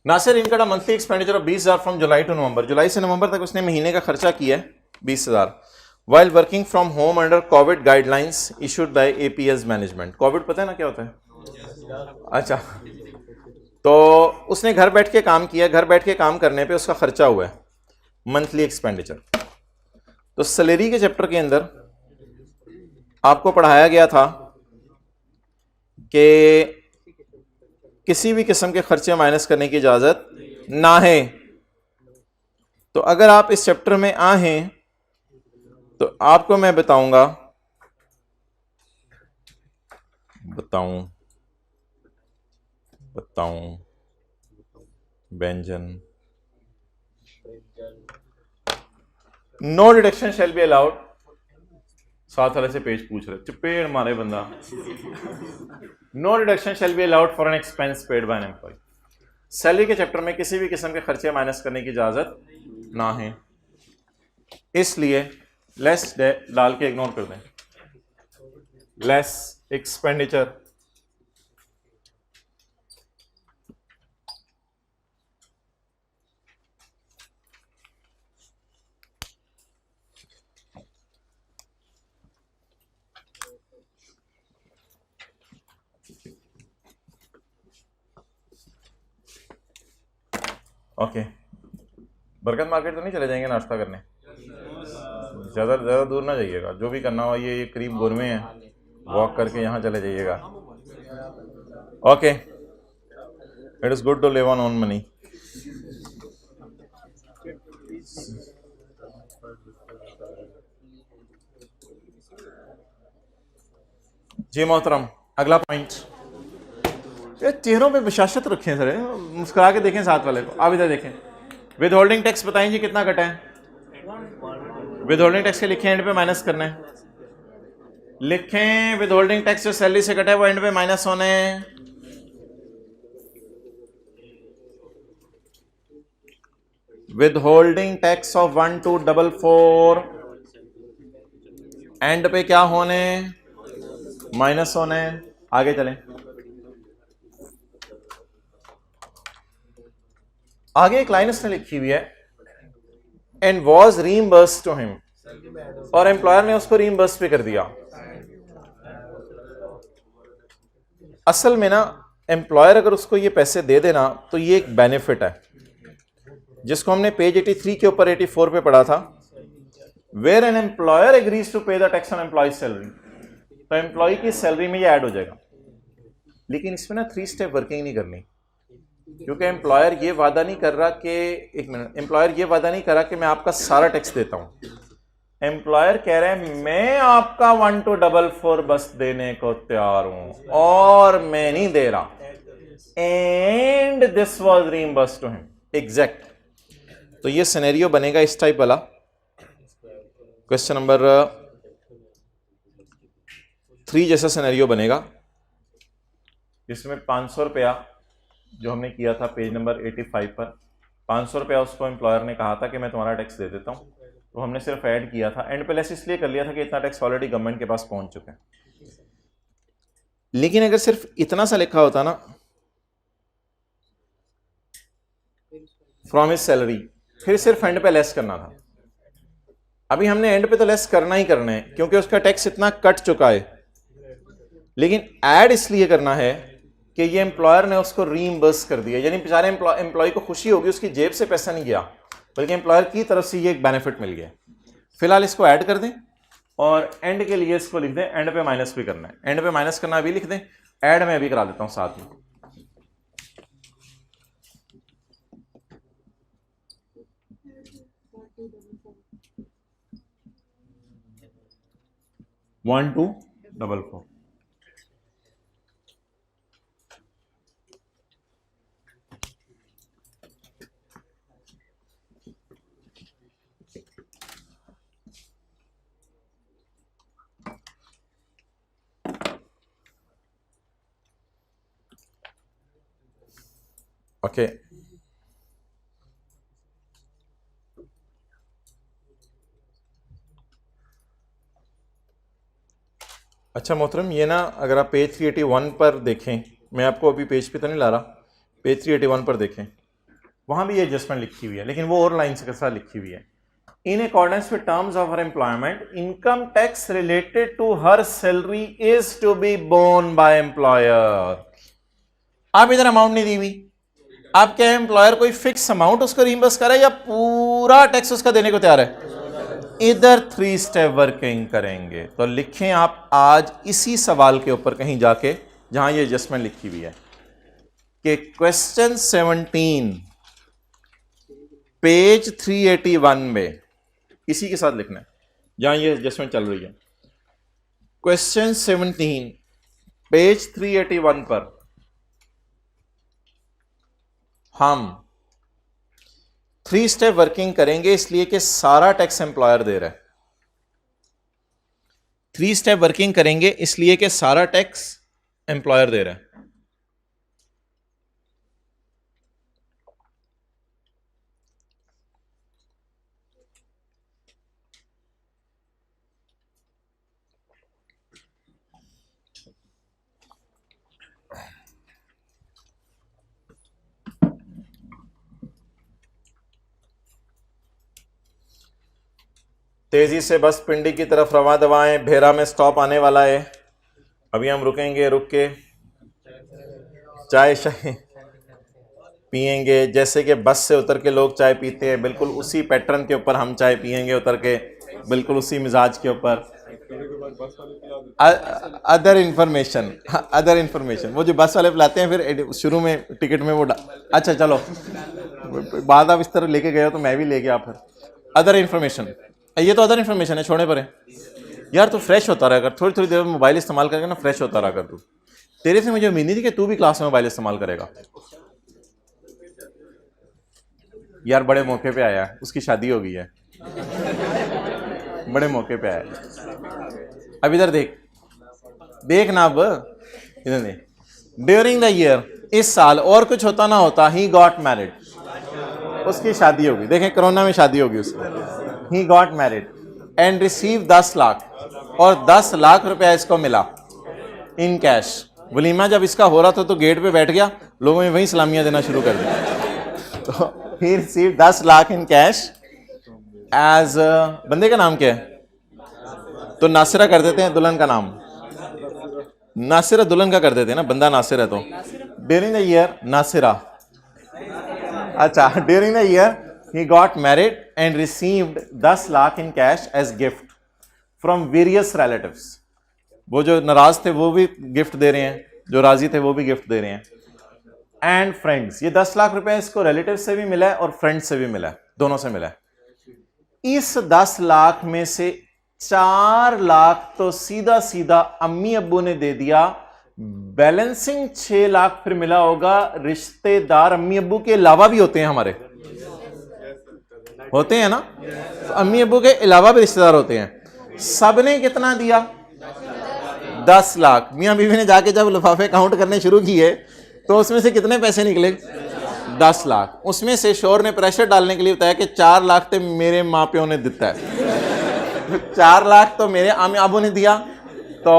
नासिर इनका monthly expenditure of 20,000 from July to November, जुलाई से नवंबर तक उसने महीने का खर्चा किया है 20,000 while working from home under Covid guidelines issued by APS management. Covid पता है ना क्या होता है? अच्छा, तो उसने घर बैठ के काम किया, घर बैठ के काम करने पे उसका खर्चा हुआ है मंथली एक्सपेंडिचर। तो सैलरी के चैप्टर के अंदर आपको पढ़ाया गया था कि किसी भी किस्म के खर्चे माइनस करने की इजाजत ना है। तो अगर आप इस चैप्टर में आए तो आपको मैं बताऊं व्यंजन, no deduction shall be allowed. साथ वाले से पेज पूछ रहे, चपेड़ मारे बंदा। No deduction shall be allowed for an expense paid by an employee. Salary के चैप्टर में किसी भी किस्म के खर्चे माइनस करने की इजाजत ना है, इसलिए लेस डाल के इग्नोर कर दें, लेस एक्सपेंडिचर ओके। बरकत मार्केट तो नहीं चले जाएंगे नाश्ता करने? ज़्यादा दूर ना जाइएगा, जो भी करना हो ये करीब गोरमे हैं, वॉक करके यहाँ चले जाइएगा। Okay, it is good to live on own money. जी मोहतरम, अगला पॉइंट। चेहरों पे बशाशत रखें सर, मुस्कुरा के देखें साथ वाले को। आप इधर देखें, विद होल्डिंग टैक्स बताएं जी कितना कटा है? विद होल्डिंग टैक्स के लिखें, एंड पे माइनस करना है। लिखें विद होल्डिंग टैक्स जो सैलरी से कटा है वो एंड पे माइनस होने हैं। With holding tax of 1244 and पे क्या होने? माइनस होने। आगे चलें, आगे एक लाइन उसने लिखी हुई है, एंड वॉज रीइंबर्स्ड टू हिम, और एम्प्लॉयर ने उसको रीइंबर्स भी कर दिया। असल में ना एम्प्लॉयर अगर उसको ये पैसे दे देना तो ये एक बेनिफिट है, जिसको हमने पेज 83 के ऊपर 84 पे पढ़ा था, where an employer agrees to pay the tax on employee salary. तो एम्प्लॉय की सैलरी में ये ऐड हो जाएगा, लेकिन इसमें ना 3 स्टेप वर्किंग नहीं करनी, क्योंकि एम्प्लॉयर ये वादा नहीं कर रहा कि, एक मिनट, एम्प्लॉयर ये वादा नहीं कर रहा कि मैं आपका सारा टैक्स देता हूं। एम्प्लॉयर कह रहा है मैं आपका 1244 बस देने को तैयार हूं और मैं नहीं दे रहा, and this was reimbursed to him. Exact. तो ये सिनेरियो बनेगा इस टाइप वाला। क्वेश्चन नंबर 3 जैसा सिनेरियो बनेगा, जिसमें 500 रुपया जो हमने किया था पेज नंबर 85 पर, 500 रुपया उसको एम्प्लॉयर ने कहा था कि मैं तुम्हारा टैक्स दे देता हूं, तो हमने सिर्फ ऐड किया था, एंड पे लेस इसलिए कर लिया था कि इतना टैक्स ऑलरेडी गवर्नमेंट के पास पहुंच चुका है। लेकिन अगर सिर्फ इतना सा लिखा होता ना, फ्रॉम हिज सैलरी, फिर सिर्फ एंड पे लेस करना था। अभी हमने एंड पे तो लेस करना ही करना है क्योंकि उसका टैक्स इतना कट चुका है, लेकिन ऐड इसलिए करना है कि ये एम्प्लॉयर ने उसको रीइंबर्स कर दिया, यानी बेचारे एम्प्लॉय को खुशी होगी, उसकी जेब से पैसा नहीं गया बल्कि एम्प्लॉयर की तरफ से ये एक बेनिफिट मिल गया। फिलहाल इसको ऐड कर दें और एंड के लिए इसको लिख दें, एंड पे माइनस भी करना है, एंड पे माइनस करना अभी लिख दें, ऐड में अभी करा देता हूं साथ में। One two double four. Okay, अच्छा मोहतरम, ये ना अगर आप पेज 381 पर देखें, मैं आपको अभी पेज पे तो नहीं ला रहा, पेज 381 पर देखें, वहाँ भी ये एडजस्टमेंट लिखी हुई है, लेकिन वो और लाइन के साथ लिखी हुई है। In accordance with terms of her employment, income tax related to her salary is to be borne by employer. आप इधर अमाउंट नहीं दी हुई, आप क्या एम्प्लॉयर कोई फिक्स अमाउंट उसको रिइंबर्स करे या पूरा टैक्स उसका देने को तैयार है? इधर 3 स्टेप वर्किंग करेंगे। तो लिखें आप आज इसी सवाल के ऊपर कहीं जाके जहां ये एडजस्टमेंट लिखी हुई है कि क्वेश्चन 17 पेज 381 में इसी के साथ लिखना है जहां ये एडजस्टमेंट चल रही है। क्वेश्चन 17 पेज 381 पर हम 3 स्टेप वर्किंग करेंगे, इसलिए कि सारा टैक्स एम्प्लॉयर दे रहा है। 3 स्टेप वर्किंग करेंगे इसलिए कि सारा टैक्स एम्प्लॉयर दे रहा है। तेजी से बस पिंडी की तरफ रवा दवाएं, भेरा में स्टॉप आने वाला है, अभी हम रुकेंगे, रुक के चाय शाय पिएंगे, जैसे कि बस से उतर के लोग चाय पीते हैं, बिल्कुल उसी पैटर्न के ऊपर हम चाय पिएंगे उतर के, बिल्कुल उसी मिजाज के ऊपर। अदर इंफॉर्मेशन वो जो बस वाले पिलाते हैं फिर शुरू में टिकट में वो अच्छा चलो बाद आप इस तरह लेके गए हो तो मैं भी ले गया। फिर अदर इन्फॉर्मेशन, ये तो अदर इन्फॉर्मेशन है, छोड़ने पर है यार। तू फ्रेश होता रहा कर, थोड़ी थोड़ी देर में मोबाइल इस्तेमाल करके ना फ्रेश होता रहा कर। तू तेरे से मुझे उम्मीद नहीं थी कि तू भी क्लास में मोबाइल इस्तेमाल करेगा यार। बड़े मौके पे आया है, उसकी शादी हो गई है, बड़े मौके पे आया है। अब इधर देख ना, अब इधर देख। ड्यूरिंग द ईयर, इस साल और कुछ होता ना होता, ही गॉट मैरिड, उसकी शादी होगी। देखें कोरोना में शादी होगी उसकी। He got married and receive 10 lakh, और 10 लाख रुपया इसको मिला इन कैश। वलीमा जब इसका हो रहा था तो गेट पे बैठ गया, लोगों ने वहीं सलामियां देना शुरू कर दी। तो he receive 10 lakh in cash as, बंदे का नाम क्या है? तो नासिरा कर देते हैं, दुल्हन का नाम नासिरा, दुल्हन का कर देते हैं ना, बंदा नासिर है। तो ड्यूरिंग द ईयर नासिरा, अच्छा during the year he got married and received 10 lakh in cash as gift from various relatives। वो जो नाराज थे वो भी गिफ्ट दे रहे हैं, जो राजी थे वो भी गिफ्ट दे रहे हैं। एंड फ्रेंड्स, ये 10 लाख रुपए इसको रिलेटिव से भी मिला है और फ्रेंड से भी मिला है, दोनों से मिला है। इस 10 लाख में से 4 लाख तो सीधा सीधा अम्मी अब्बू ने दे दिया, बैलेंसिंग 6 लाख फिर मिला होगा रिश्तेदार। अम्मी अब्बू के अलावा भी होते हैं हमारे, होते हैं ना, तो अम्मी अब्बू के अलावा भी रिश्तेदार होते हैं। सबने कितना दिया? 10 लाख। मियां बीवी ने जाके जब लिफाफे काउंट करने शुरू किए तो उसमें से कितने पैसे निकले? 10 लाख। उसमें से शोर ने प्रेशर डालने के लिए बताया कि 4 लाख तो मेरे माँ प्यो ने दिता है, 4 लाख तो मेरे आमी अबू ने दिया। तो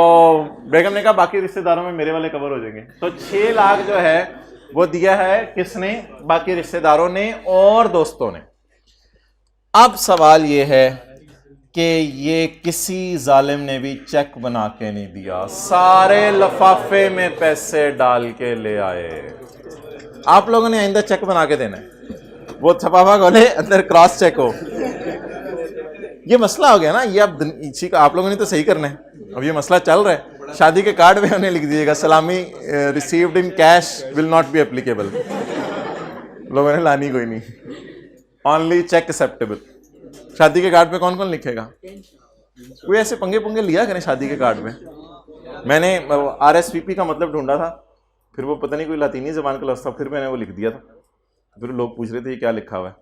बेगम ने कहा बाकी रिश्तेदारों में मेरे वाले कवर हो जाएंगे। तो 6 लाख जो है वो दिया है किसने? बाकी रिश्तेदारों ने और दोस्तों ने। अब सवाल ये है कि ये किसी जालिम ने भी चेक बना के नहीं दिया, सारे लफाफे में पैसे डाल के ले आए। आप लोगों ने आइंदा चेक बना के देना है, वो छपाफा खोले अंदर क्रॉस चेक हो। ये मसला हो गया ना, ये अब आप लोगों ने तो सही करना है। अब ये मसला चल रहा है, शादी के कार्ड में उन्हें लिख दीजिएगा सलामी received in cash will not be applicable. लोगों ने लानी कोई नहीं, ओनली चेक एक्सेप्टेबल। शादी के कार्ड पे कौन कौन लिखेगा? कोई ऐसे पंगे पुंगे लिया करें शादी के कार्ड में। मैंने RSVP का मतलब ढूंढा था, फिर वो पता नहीं कोई लातीनी जबान का लफ्ज़ था, फिर मैंने वो लिख दिया था। फिर लोग पूछ रहे थे ये क्या लिखा हुआ है,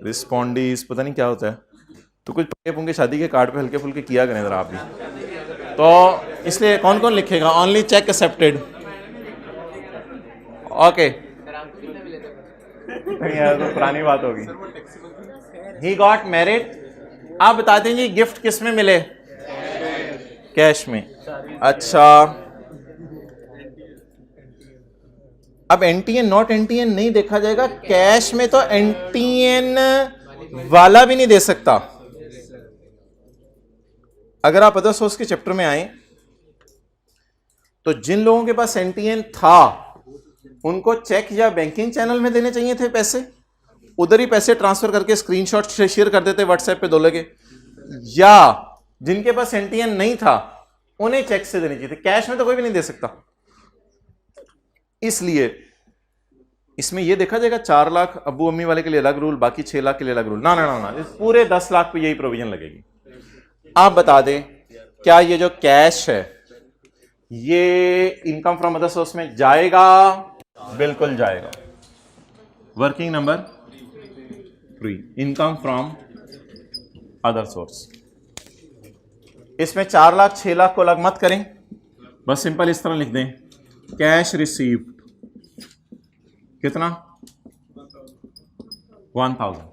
रिस्पॉन्डीज पता नहीं क्या होता है। तो कुछ पंगे पुंगे शादी के कार्ड पे हल्के फुल्के किया करें जरा आप भी। तो इसलिए कौन कौन लिखेगा? Only check accepted. ओके, तो पुरानी बात होगी। He got married. आप बताते हैं जी गिफ्ट किस में मिले? कैश में। अच्छा, अब एनटीएन नॉट एनटीएन नहीं देखा जाएगा, कैश में तो एनटीएन वाला भी नहीं दे सकता। अगर आप अदर सोर्स के चैप्टर में आए तो जिन लोगों के पास एनटीएन था उनको चेक या बैंकिंग चैनल में देने चाहिए थे पैसे, उधर ही पैसे ट्रांसफर करके स्क्रीनशॉट शेयर कर देते व्हाट्सएप पे दो लगे, या जिनके पास एनटीएन नहीं था उन्हें चेक से देनी चाहिए थी, कैश में तो कोई भी नहीं दे सकता। इसलिए इसमें यह देखा जाएगा 4 लाख अब्बू अम्मी वाले के लिए अलग रूल, बाकी 6 लाख के लिए अलग रूल, ना ना ना ना, इस पूरे 10 लाख पे यही प्रोविजन लगेगी। आप बता दें क्या ये जो कैश है ये इनकम फ्रॉम अदर सोर्स में जाएगा? बिल्कुल जाएगा। Working number 3, income from other source. इसमें 4 लाख 6 लाख को अलग मत करें, बस सिंपल इस तरह लिख दें, कैश रिसीव्ड कितना 1000,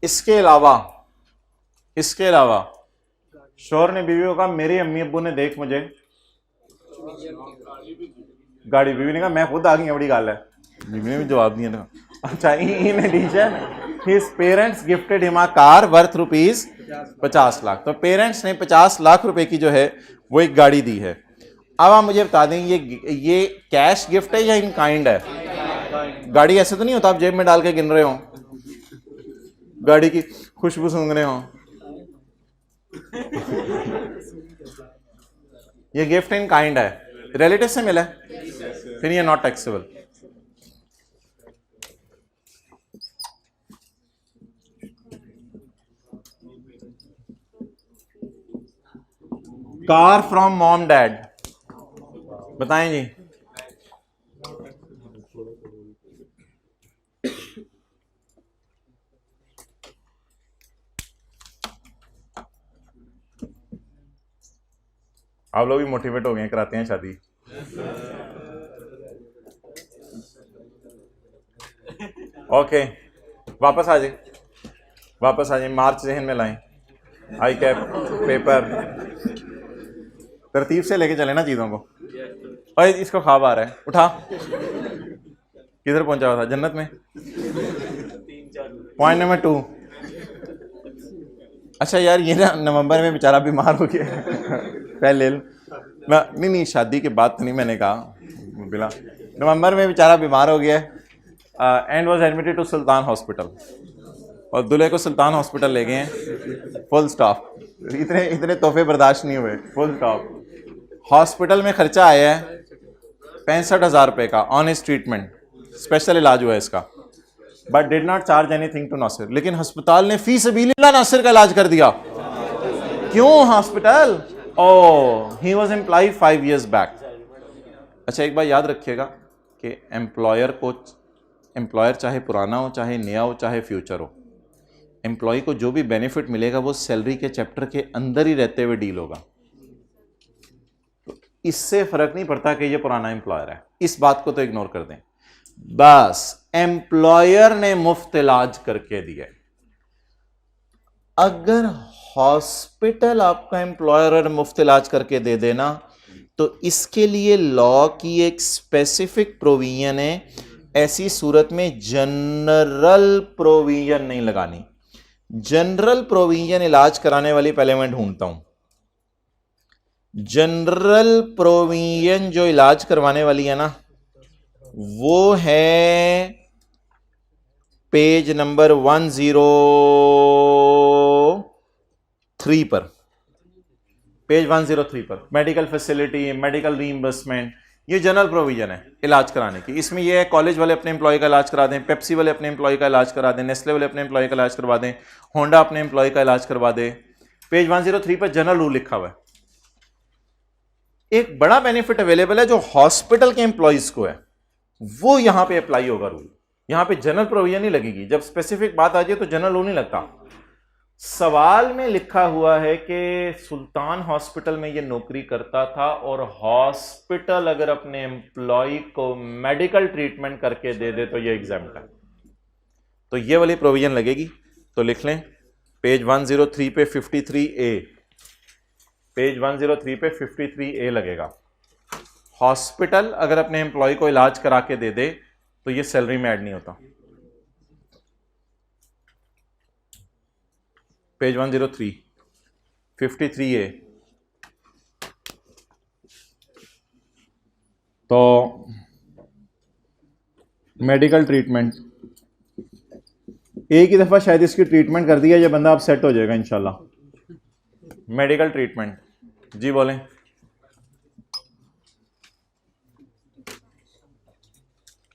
इसके अलावा शोर ने बीवी को कहा मेरी अम्मी अब्बू ने देख मुझे गाड़ी, बीवी ने कहा मैं खुद आ गई, बड़ी गाल है, बीवी ने भी जवाब दिया था। अच्छा, in addition his parents gifted him a car worth ₹50 lakh, तो पेरेंट्स ने 50 लाख रुपए की जो है वो एक गाड़ी दी है। अब आप मुझे बता दें ये कैश गिफ्ट है या इन काइंड है? गाड़ी ऐसे तो नहीं होता आप जेब में डाल के गिन रहे हो, गाड़ी की खुशबू सूंघ रहे हो, ये गिफ्ट इन काइंड है, रिलेटिव से मिला है, फिर ये not taxable. Car from mom dad, बताएं जी। आप लोग भी मोटिवेट हो गए, कराते हैं शादी। ओके, वापस आ जाए, मार्च जहन में लाएं, आई कैप पेपर, तरतीब से लेके चले ना चीजों को। और इसको ख्वाब आ रहा है, उठा, किधर पहुंचा हुआ था? जन्नत में। पॉइंट नंबर 2, अच्छा यार ये ना नवंबर में बेचारा बीमार हो गया पहले नहीं शादी के बाद तो नहीं, मैंने कहा बिला, नवंबर में बेचारा बीमार हो गया and was admitted to Sultan hospital, और दूल्हे को सुल्तान हॉस्पिटल ले गए हैं, फुल स्टॉप। इतने तोहफे बर्दाश्त नहीं हुए, फुल स्टॉप। हॉस्पिटल में खर्चा आया है 65,000 रुपये का ऑन हिज ट्रीटमेंट, स्पेशल इलाज हुआ है इसका, but did not charge anything to Nasir. लेकिन अस्पताल ने फी सबीलिल्लाह नासिर का इलाज कर दिया। क्यों hospital? Oh, he was employ 5 years back. अच्छा, एक बात याद रखिएगा कि एम्प्लॉयर चाहे पुराना हो, चाहे नया हो, चाहे फ्यूचर हो, एम्प्लॉय को जो भी बेनिफिट मिलेगा वो सैलरी के चैप्टर के अंदर ही रहते हुए डील होगा। तो इससे फर्क नहीं पड़ता कि ये पुराना एम्प्लॉयर है, इस बात को तो इग्नोर कर दें। बस एम्प्लॉयर ने मुफ्त इलाज करके दिया। अगर हॉस्पिटल आपका एम्प्लॉयर मुफ्त इलाज करके दे देना तो इसके लिए लॉ की एक स्पेसिफिक प्रोविजन है, ऐसी सूरत में जनरल प्रोविजन नहीं लगानी। जनरल प्रोविजन इलाज कराने वाली पहले मैं ढूंढता हूं। जनरल प्रोविजन जो इलाज करवाने वाली है ना, वो है पेज नंबर 103 पर, पेज 103 पर मेडिकल फैसिलिटी, मेडिकल रीइंबर्समेंट, ये जनरल प्रोविजन है इलाज कराने की। इसमें ये है कॉलेज वाले अपने एम्प्लॉय का इलाज करा दें, पेप्सी वाले अपने एम्प्लॉय का इलाज करा दें, नेस्ले वाले अपने एम्प्लॉय का इलाज करवा दें, होंडा अपने एम्प्लॉय का इलाज करवा दे। पेज 103 पर जनरल रूल लिखा हुआ है। एक बड़ा बेनिफिट अवेलेबल है जो हॉस्पिटल के एम्प्लॉयज को है, वो यहां पे अप्लाई होगा रूल। यहां पे जनरल प्रोविजन नहीं लगेगी। जब स्पेसिफिक बात आ जाए तो जनरल रूल नहीं लगता। सवाल में लिखा हुआ है कि सुल्तान हॉस्पिटल में ये नौकरी करता था और हॉस्पिटल अगर अपने एम्प्लॉय को मेडिकल ट्रीटमेंट करके दे दे तो ये एग्जाम्प्ट है, तो ये वाली प्रोविजन लगेगी। तो लिख लें पेज 103 पे 53A, पेज 103 पे 53A लगेगा। हॉस्पिटल अगर अपने एम्प्लॉय को इलाज करा के दे दे तो ये सैलरी में ऐड नहीं होता। Page 103 53A। तो मेडिकल ट्रीटमेंट, एक ही दफा शायद इसकी ट्रीटमेंट कर दिया, ये बंदा अब सेट हो जाएगा इंशाल्लाह। मेडिकल ट्रीटमेंट, जी बोलें।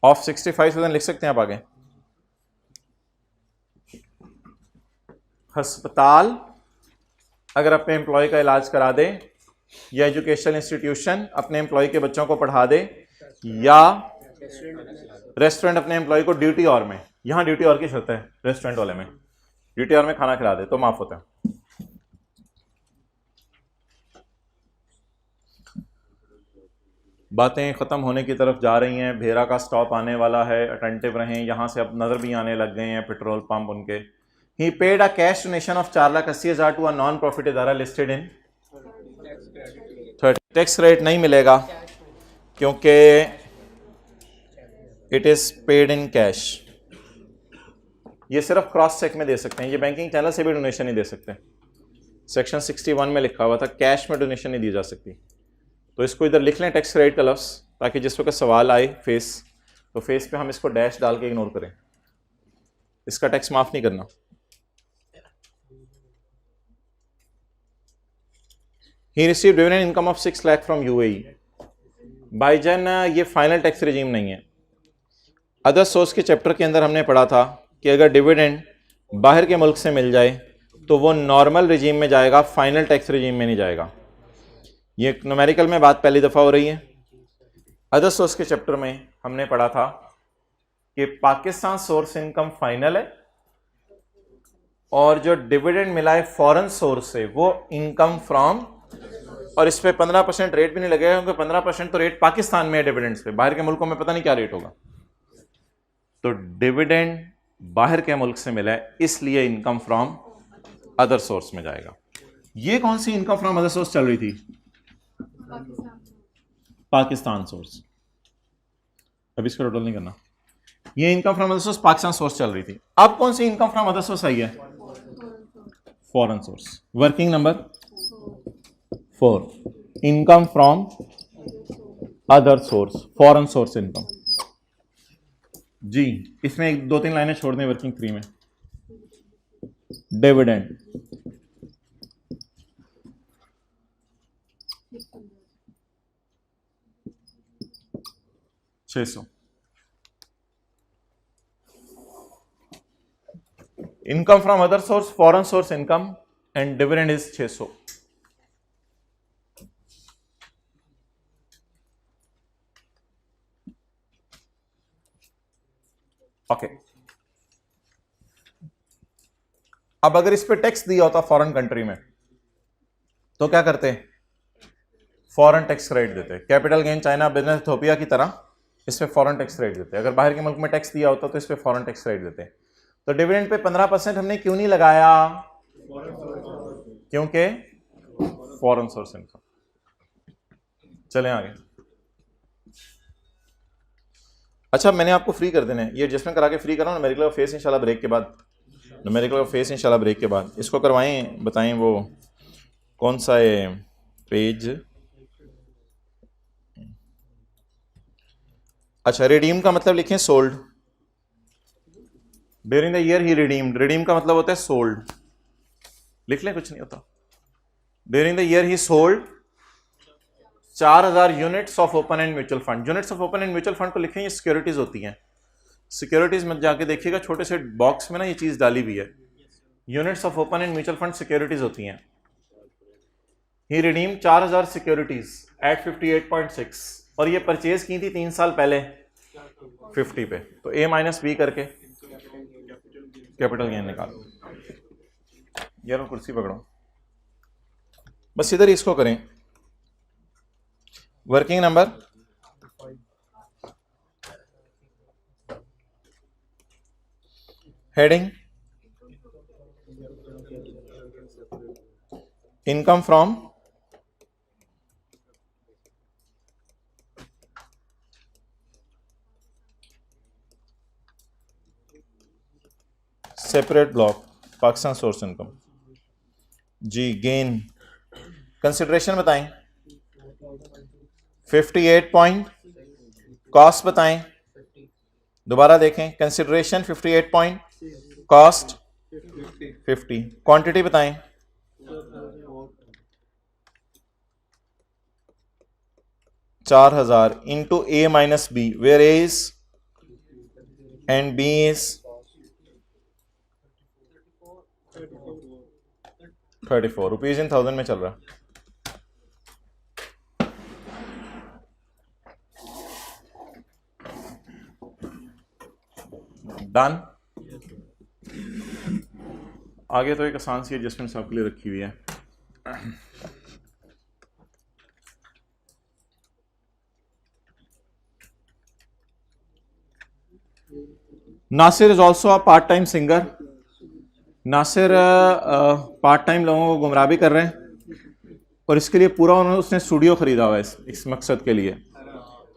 ऑफ 65,000 लिख सकते हैं आप आगे। अस्पताल अगर अपने एम्प्लॉय का इलाज करा दे, या एजुकेशनल इंस्टीट्यूशन अपने एम्प्लॉय के बच्चों को पढ़ा दे, या रेस्टोरेंट अपने एम्प्लॉय को ड्यूटी आवर में, यहां ड्यूटी आवर की शर्त है रेस्टोरेंट वाले में, ड्यूटी आवर में खाना खिला दे तो माफ होता है। बातें ख़त्म होने की तरफ जा रही हैं, भेरा का स्टॉप आने वाला है, अटेंटिव रहें। यहाँ से अब नज़र भी आने लग गए हैं पेट्रोल पंप उनके। He paid a cash donation of 4,80,000 to a non profit इदारा लिस्टेड इन 30। टैक्स रेट नहीं मिलेगा क्योंकि it is paid in cash. ये सिर्फ क्रॉस चेक में दे सकते हैं, ये बैंकिंग चैनल से भी डोनेशन नहीं दे सकते। सेक्शन 61 में लिखा हुआ था कैश में डोनेशन नहीं दी जा सकती। तो इसको इधर लिख लें टैक्स क्रेडिट का लफ्ज़, ताकि जिस वक्त सवाल आए फेस, तो फेस पे हम इसको डैश डाल के इग्नोर करें, इसका टैक्स माफ नहीं करना। He receive dividend income of 6 lakh from UAE। भाईजान ये फाइनल टैक्स रिजीम नहीं है। अदर सोर्स के चैप्टर के अंदर हमने पढ़ा था कि अगर डिविडेंड बाहर के मुल्क से मिल जाए तो वो नॉर्मल रिजीम में जाएगा, फाइनल टैक्स रिजीम में नहीं जाएगा। ये न्यूमेरिकल में बात पहली दफ़ा हो रही है। अदर सोर्स के चैप्टर में हमने पढ़ा था कि पाकिस्तान सोर्स इनकम फाइनल है और जो डिविडेंड मिला है फॉरेन सोर्स से वो इनकम फ्रॉम, और इस पे 15% रेट भी नहीं लगेगा क्योंकि 15% तो रेट पाकिस्तान में है डिविडेंड्स पे, बाहर के मुल्कों में पता नहीं क्या रेट होगा। तो डिविडेंड बाहर के मुल्क से मिला है इसलिए इनकम फ्रॉम अदर सोर्स में जाएगा। ये कौन सी इनकम फ्रॉम अदर सोर्स चल रही थी? पाकिस्तान सोर्स। अभी इसका टोटल नहीं करना। ये income from other source Pakistan source चल रही थी। अब कौन सी इनकम फ्रॉम अदर सोर्स आई है? Foreign source. Working number 4, income from other source, foreign source income. जी इसमें 2-3 लाइनें छोड़ दें वर्किंग 3 में। Dividend, income from other source, foreign source income and dividend is 600। Okay अब अगर इस पे टैक्स दिया होता फॉरेन कंट्री में तो क्या करते? फॉरेन टैक्स क्रेडिट देते। Capital gain China business Ethiopia की तरह इस पे फॉरेन टैक्स क्रेडिट देते। अगर बाहर के मुल्क में टैक्स दिया होता तो इस पे फॉरेन टैक्स क्रेडिट देते। तो डिविडेंड पे 15% हमने क्यों नहीं लगाया? क्योंकि फॉरेन सोर्स इनकम। चलें आगे। अच्छा मैंने आपको फ्री कर देना है, ये एडजस्टमेंट करा के फ्री करा न्यूमेरिकल का फेस इंशाल्लाह ब्रेक के बाद। न्यूमेरिकल का फेस इंशाल्लाह ब्रेक के बाद इसको करवाएं। बताएं वो कौन सा है पेज? अच्छा रिडीम का मतलब लिखें sold. During the year he redeemed, redeem का मतलब होता है सोल्ड। लिख लें कुछ नहीं होता। During the year he sold 4,000 units of open and mutual fund. Units of open and mutual fund को लिखें, ये सिक्योरिटीज होती हैं। सिक्योरिटीज में जाके देखिएगा छोटे से बॉक्स में ना ये चीज डाली हुई है। Units of open and mutual fund securities होती हैं। ही रिडीम 4,000 सिक्योरिटीज एट 58.6 और ये परचेज की थी 3 साल पहले 50 पे। तो A - B करके कैपिटल गेन निकालो। यार कुर्सी पकड़ो, बस इधर इसको करें। Working number, heading income from separate block Pakistan source income. जी गेन, कंसिडरेशन बताएं 58 पॉइंट, कॉस्ट बताएं, दोबारा देखें, कंसिडरेशन 58 पॉइंट, कॉस्ट 50, क्वांटिटी बताएं 4000 into A minus B, where A is and B is 34 rupees in 1000 में चल रहा। डन। आगे तो एक आसान सी एडजस्टमेंट आपके लिए रखी हुई है। Nasir is also a part time singer. Nasir part time लोगों को गुमराह भी कर रहे हैं और इसके लिए पूरा उसने स्टूडियो खरीदा हुआ है इस मकसद के लिए।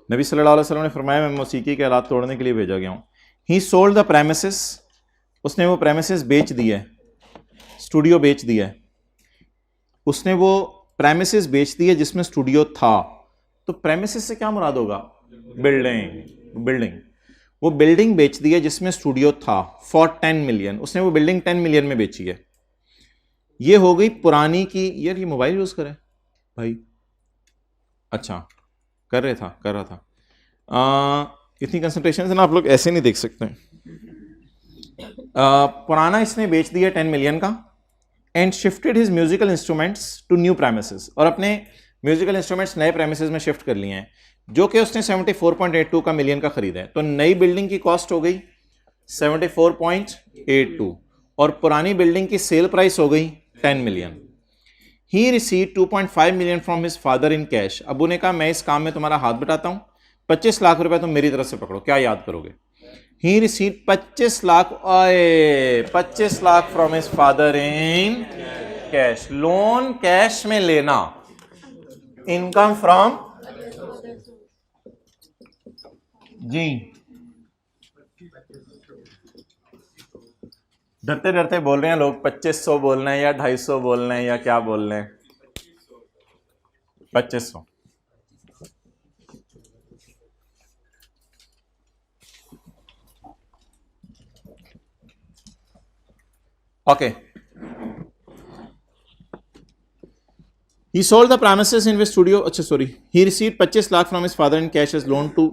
नबी सल्लल्लाहु अलैहि वसल्लम ने फरमाया मैं मौसीकी के आलात तोड़ने के लिए भेजा गया हूँ। ही सोल्ड द प्रेमिसेस, उसने वो प्रेमिसेस बेच दिए, स्टूडियो बेच दिया, उसने वो प्रेमिसेस बेच दिए जिसमें स्टूडियो था। तो प्रेमिसेस से क्या मुराद होगा? बिल्डिंग। वो बिल्डिंग बेच दी है जिसमें स्टूडियो था फॉर 10 मिलियन, उसने वो बिल्डिंग 10 मिलियन में बेची है। ये हो गई पुरानी की। यार ये मोबाइल यूज करे भाई, अच्छा कर रहा था। इतनी कंसंट्रेशन से ना आप लोग ऐसे नहीं देख सकते। पुराना इसने बेच दिया 10 मिलियन का and shifted his musical instruments to new premises, और अपने म्यूजिकल इंस्ट्रूमेंट्स नए प्रेमिसेस में शिफ्ट कर लिए हैं जो कि उसने 74.82 का मिलियन का खरीदा है। तो नई बिल्डिंग की कॉस्ट हो गई 74.82 और पुरानी बिल्डिंग की सेल प्राइस हो गई 10 million. He receive 2.5 million from his father in cash. Abu ने कहा मैं इस काम में तुम्हारा हाथ बटाता हूं, 25 लाख रुपए तुम मेरी तरफ से पकड़ो। क्या याद करोगे? He receive 25 lakh from his father in cash. Loan cash में लेना, इनकम फ्रॉम, जी डरते डरते बोल रहे हैं लोग 2500 बोलना है या 250 बोलना है या क्या बोल रहे हैं? 2500। Okay. He sold the premises in which studio, अच्छा sorry, he received 25 lakh from his father in cash as loan to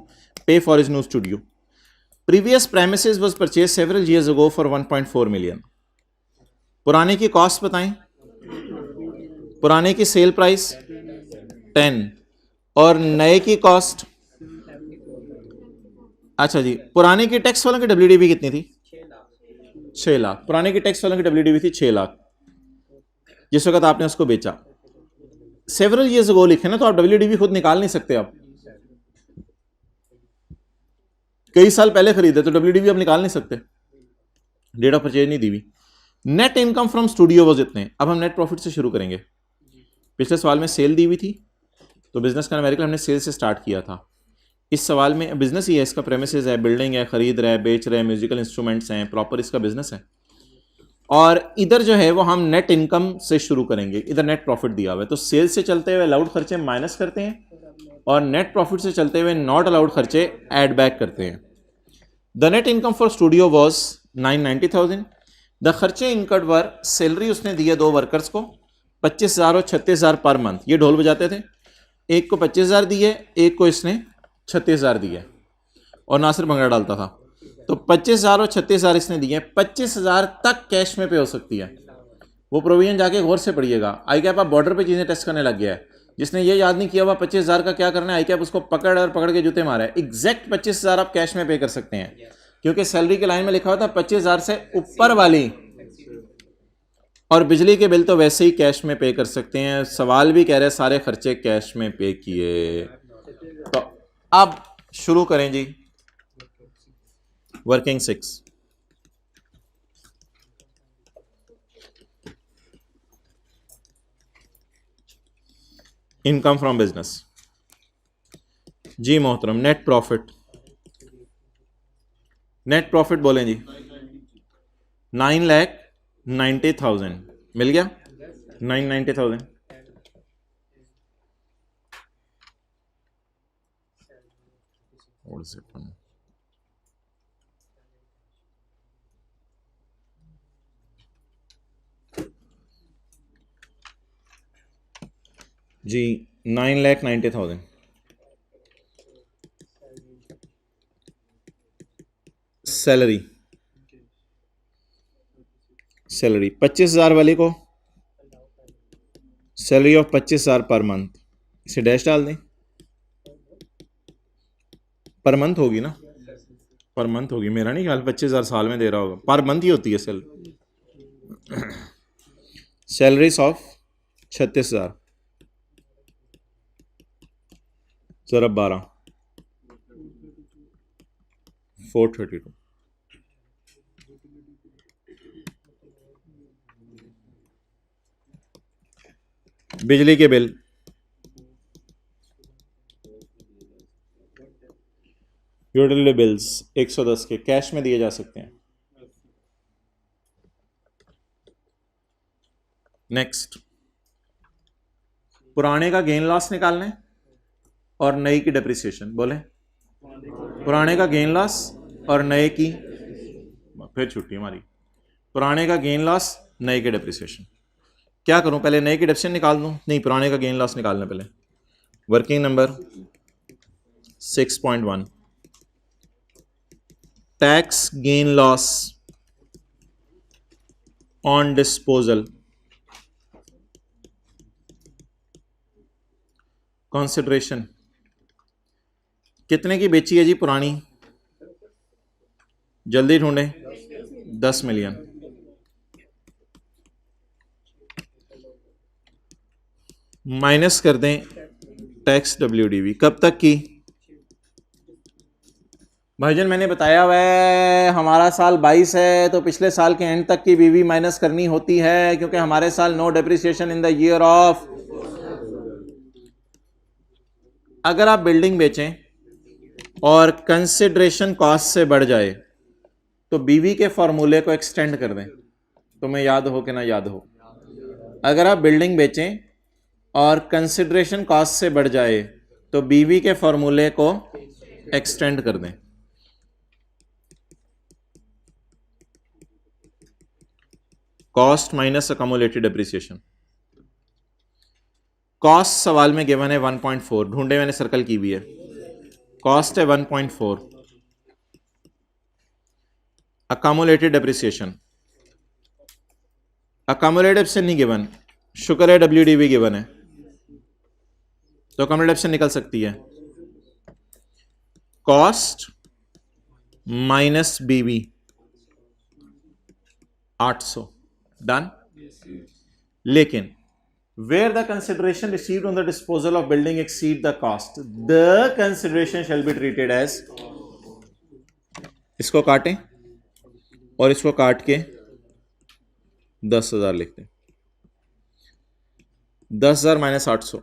pay for his new studio. Previous premises was purchased several years ago for 1.4 million. पुराने की cost बताएं, पुराने की sale price 10 और नए की cost, अच्छा जी पुराने की टैक्स वालों की WDV कितनी थी? 6 लाख। पुराने की टैक्स वालों की WDV थी 6 लाख जिस वक्त आपने उसको बेचा। सेवरल ईयर्स अगो लिखे ना, तो आप WDV खुद निकाल नहीं सकते। आप कई साल पहले खरीदे तो WDV आप निकाल नहीं सकते, डेट ऑफ परचेज नहीं दी हुई। Net income from studio was इतने। अब हम नेट प्रॉफिट से शुरू करेंगे। पिछले सवाल में सेल दी हुई थी तो बिजनेस का न्यूमेरिकल हमने सेल से स्टार्ट किया था। इस सवाल में बिजनेस ही है, इसका प्रेमिसेस है, बिल्डिंग है, खरीद रहा है, बेच रहे हैं, म्यूजिकल इंस्ट्रूमेंट्स हैं, प्रॉपर इसका बिजनेस है। और इधर जो है वो हम नेट इनकम से शुरू करेंगे। इधर नेट प्रॉफिट दिया हुआ है तो सेल से चलते हुए अलाउड खर्चे माइनस करते हैं और नेट प्रॉफिट से चलते हुए नॉट अलाउड खर्चे ऐड बैक करते हैं। The net income for studio was 990,000। The खर्चे इनकर्ड वर, सैलरी उसने दी है 2 वर्कर्स को 25,000 और 36,000 पर मंथ। ये ढोल बजाते थे, एक को 25,000 दिए, एक को इसने 36,000 दिए और नासिर भंगड़ा डालता था। तो 25,000 और 36,000 इसने दिए। 25,000 तक कैश में पे हो सकती है। वो प्रोविजन जाके गौर से पढ़िएगा। आई कैप आप बॉर्डर पे चीज़ें टेस्ट करने लग गया है। जिसने ये याद नहीं किया हुआ 25,000 का क्या करना है, आई कैप उसको पकड़ के जूते मारे। एग्जैक्ट 25,000 आप कैश में पे कर सकते हैं क्योंकि सैलरी के लाइन में लिखा हुआ था 25,000 से ऊपर वाली और बिजली के बिल तो वैसे ही कैश में पे कर सकते हैं, सवाल भी कह रहे हैं सारे खर्चे कैश में पे किए। तो अब शुरू करें जी वर्किंग 6। इनकम फ्रॉम बिजनेस जी मोहतरम। नेट प्रॉफिट, नेट प्रॉफिट बोलें जी 9,90,000 मिल गया। 9,90,000 जी 9,90,000 सैलरी, सैलरी 25,000 वाले को सैलरी ऑफ 25,000 पर मंथ, इसे डैश डाल दें। पर मंथ होगी ना, पर मंथ होगी, मेरा नहीं ख्याल 25,000 साल में दे रहा होगा, पर मंथ ही होती है सैलरी। सैलरीज ऑफ 36,000 ज़रा 12 432। बिजली के बिल यूटिलिटी बिल्स 110 के कैश में दिए जा सकते हैं। नेक्स्ट, पुराने का गेन लॉस निकालना है और नई की डेप्रिसिएशन। बोले पुराने का गेन लॉस और नए की, फिर छुट्टी हमारी, पुराने का गेन लॉस नए की डेप्रिसिएशन। क्या करूं, पहले नए की डेप्रिसिएशन निकाल दूं? नहीं, पुराने का गेन लॉस निकालना पहले। Working number 6.1 tax gain loss on disposal consideration कितने की बेची है जी पुरानी? जल्दी ढूंढें। 10 मिलियन। माइनस कर दें टैक्स WDV, कब तक की? भाईजान मैंने बताया हुआ है हमारा साल 22 है तो पिछले साल के एंड तक की बीवी माइनस करनी होती है, क्योंकि हमारे साल no depreciation in the year of. अगर आप बिल्डिंग बेचें और कंसिडरेशन कॉस्ट से बढ़ जाए तो बीवी के फॉर्मूले को एक्सटेंड कर दें। तुम्हें याद हो कि ना याद हो, अगर आप बिल्डिंग बेचें और कंसिडरेशन कॉस्ट से बढ़ जाए तो बीवी के फॉर्मूले को एक्सटेंड कर दें। Cost minus accumulated depreciation. Cost सवाल में गिवन है 1.4, ढूंढे मैंने, सर्कल की भी है, कॉस्ट है 1.4। अकोमोलेटेड डेप्रिसिएशन, अकोमोलेटेड से नहीं गिवन, शुक्र है WDV गिवन है, तो अकोमोलेटेड से निकल सकती है कॉस्ट माइनस BV 800, डन। लेकिन where the consideration received on the disposal of building exceed the cost, the consideration shall be treated as, इसको काटें और इसको काट के 10,000 लिखते हैं। 10,000 माइनस 800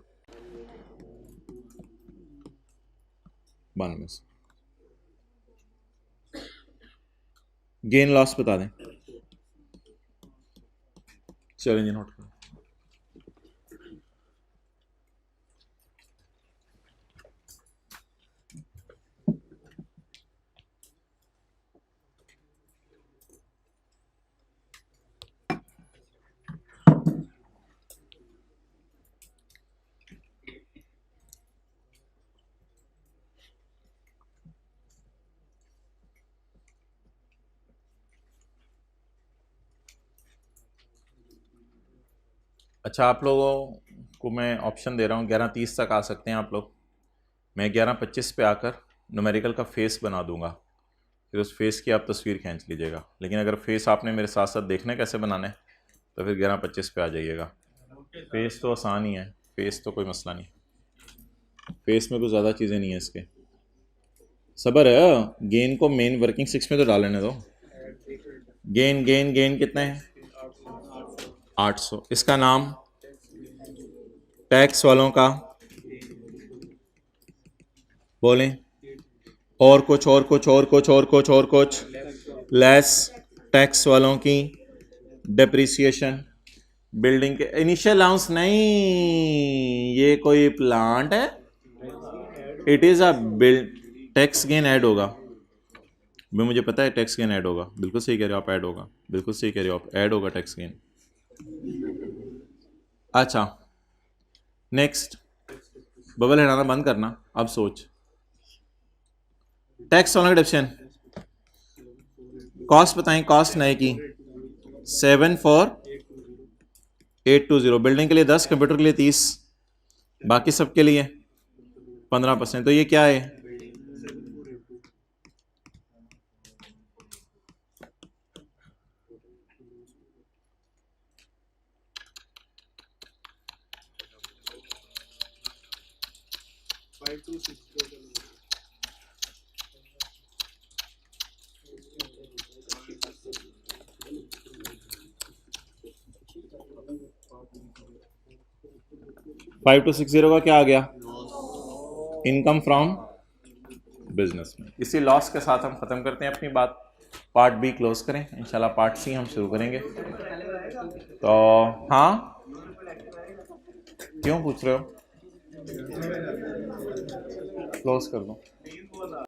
92। गेन लॉस बता दें, चलेंगे नोट करें। अच्छा, आप लोगों को मैं ऑप्शन दे रहा हूँ 11:30 तक आ सकते हैं आप लोग। मैं 11:25 पे आकर न्यूमेरिकल का फेस बना दूंगा, फिर उस फेस की आप तस्वीर खींच लीजिएगा। लेकिन अगर फेस आपने मेरे साथ साथ देखना है कैसे बनाना है, तो फिर 11:25 पे आ जाइएगा। फेस तो आसान ही है, फेस तो कोई मसला नहीं, फेस में कुछ ज़्यादा चीज़ें नहीं है इसके। सबर है, गेन को मेन वर्किंग 6 में तो डाल लेने दो। गेन गेन गेन कितना है? 800। इसका नाम टैक्स वालों का बोलें, और कुछ और कुछ और कुछ और कुछ और कुछ, लेस टैक्स वालों की डेप्रिसिएशन। बिल्डिंग के इनिशियल अलाउंस नहीं, ये कोई प्लांट है, it is a build. Tax gain add होगा, मैं मुझे पता है टैक्स गेन ऐड होगा, बिल्कुल सही कह रहे हो आप, ऐड होगा, बिल्कुल सही कह रहे हो आप, ऐड होगा टैक्स गेन। अच्छा नेक्स्ट, बबल हिलाना बंद करना, अब सोच। टैक्स वाला डिप्शन, कॉस्ट बताएं, कॉस्ट नए की 74820, बिल्डिंग के लिए 10, कंप्यूटर के लिए 30, बाकी सब के लिए 15%। तो ये क्या है? फाइव टू सिक्स जीरो का क्या आ गया? इनकम फ्रॉम बिजनेस में। इसी लॉस के साथ हम ख़त्म करते हैं अपनी बात, पार्ट बी क्लोज करें, इंशाल्लाह पार्ट सी हम शुरू करेंगे। तो हाँ, क्यों पूछ रहे हो? क्लोज कर दो।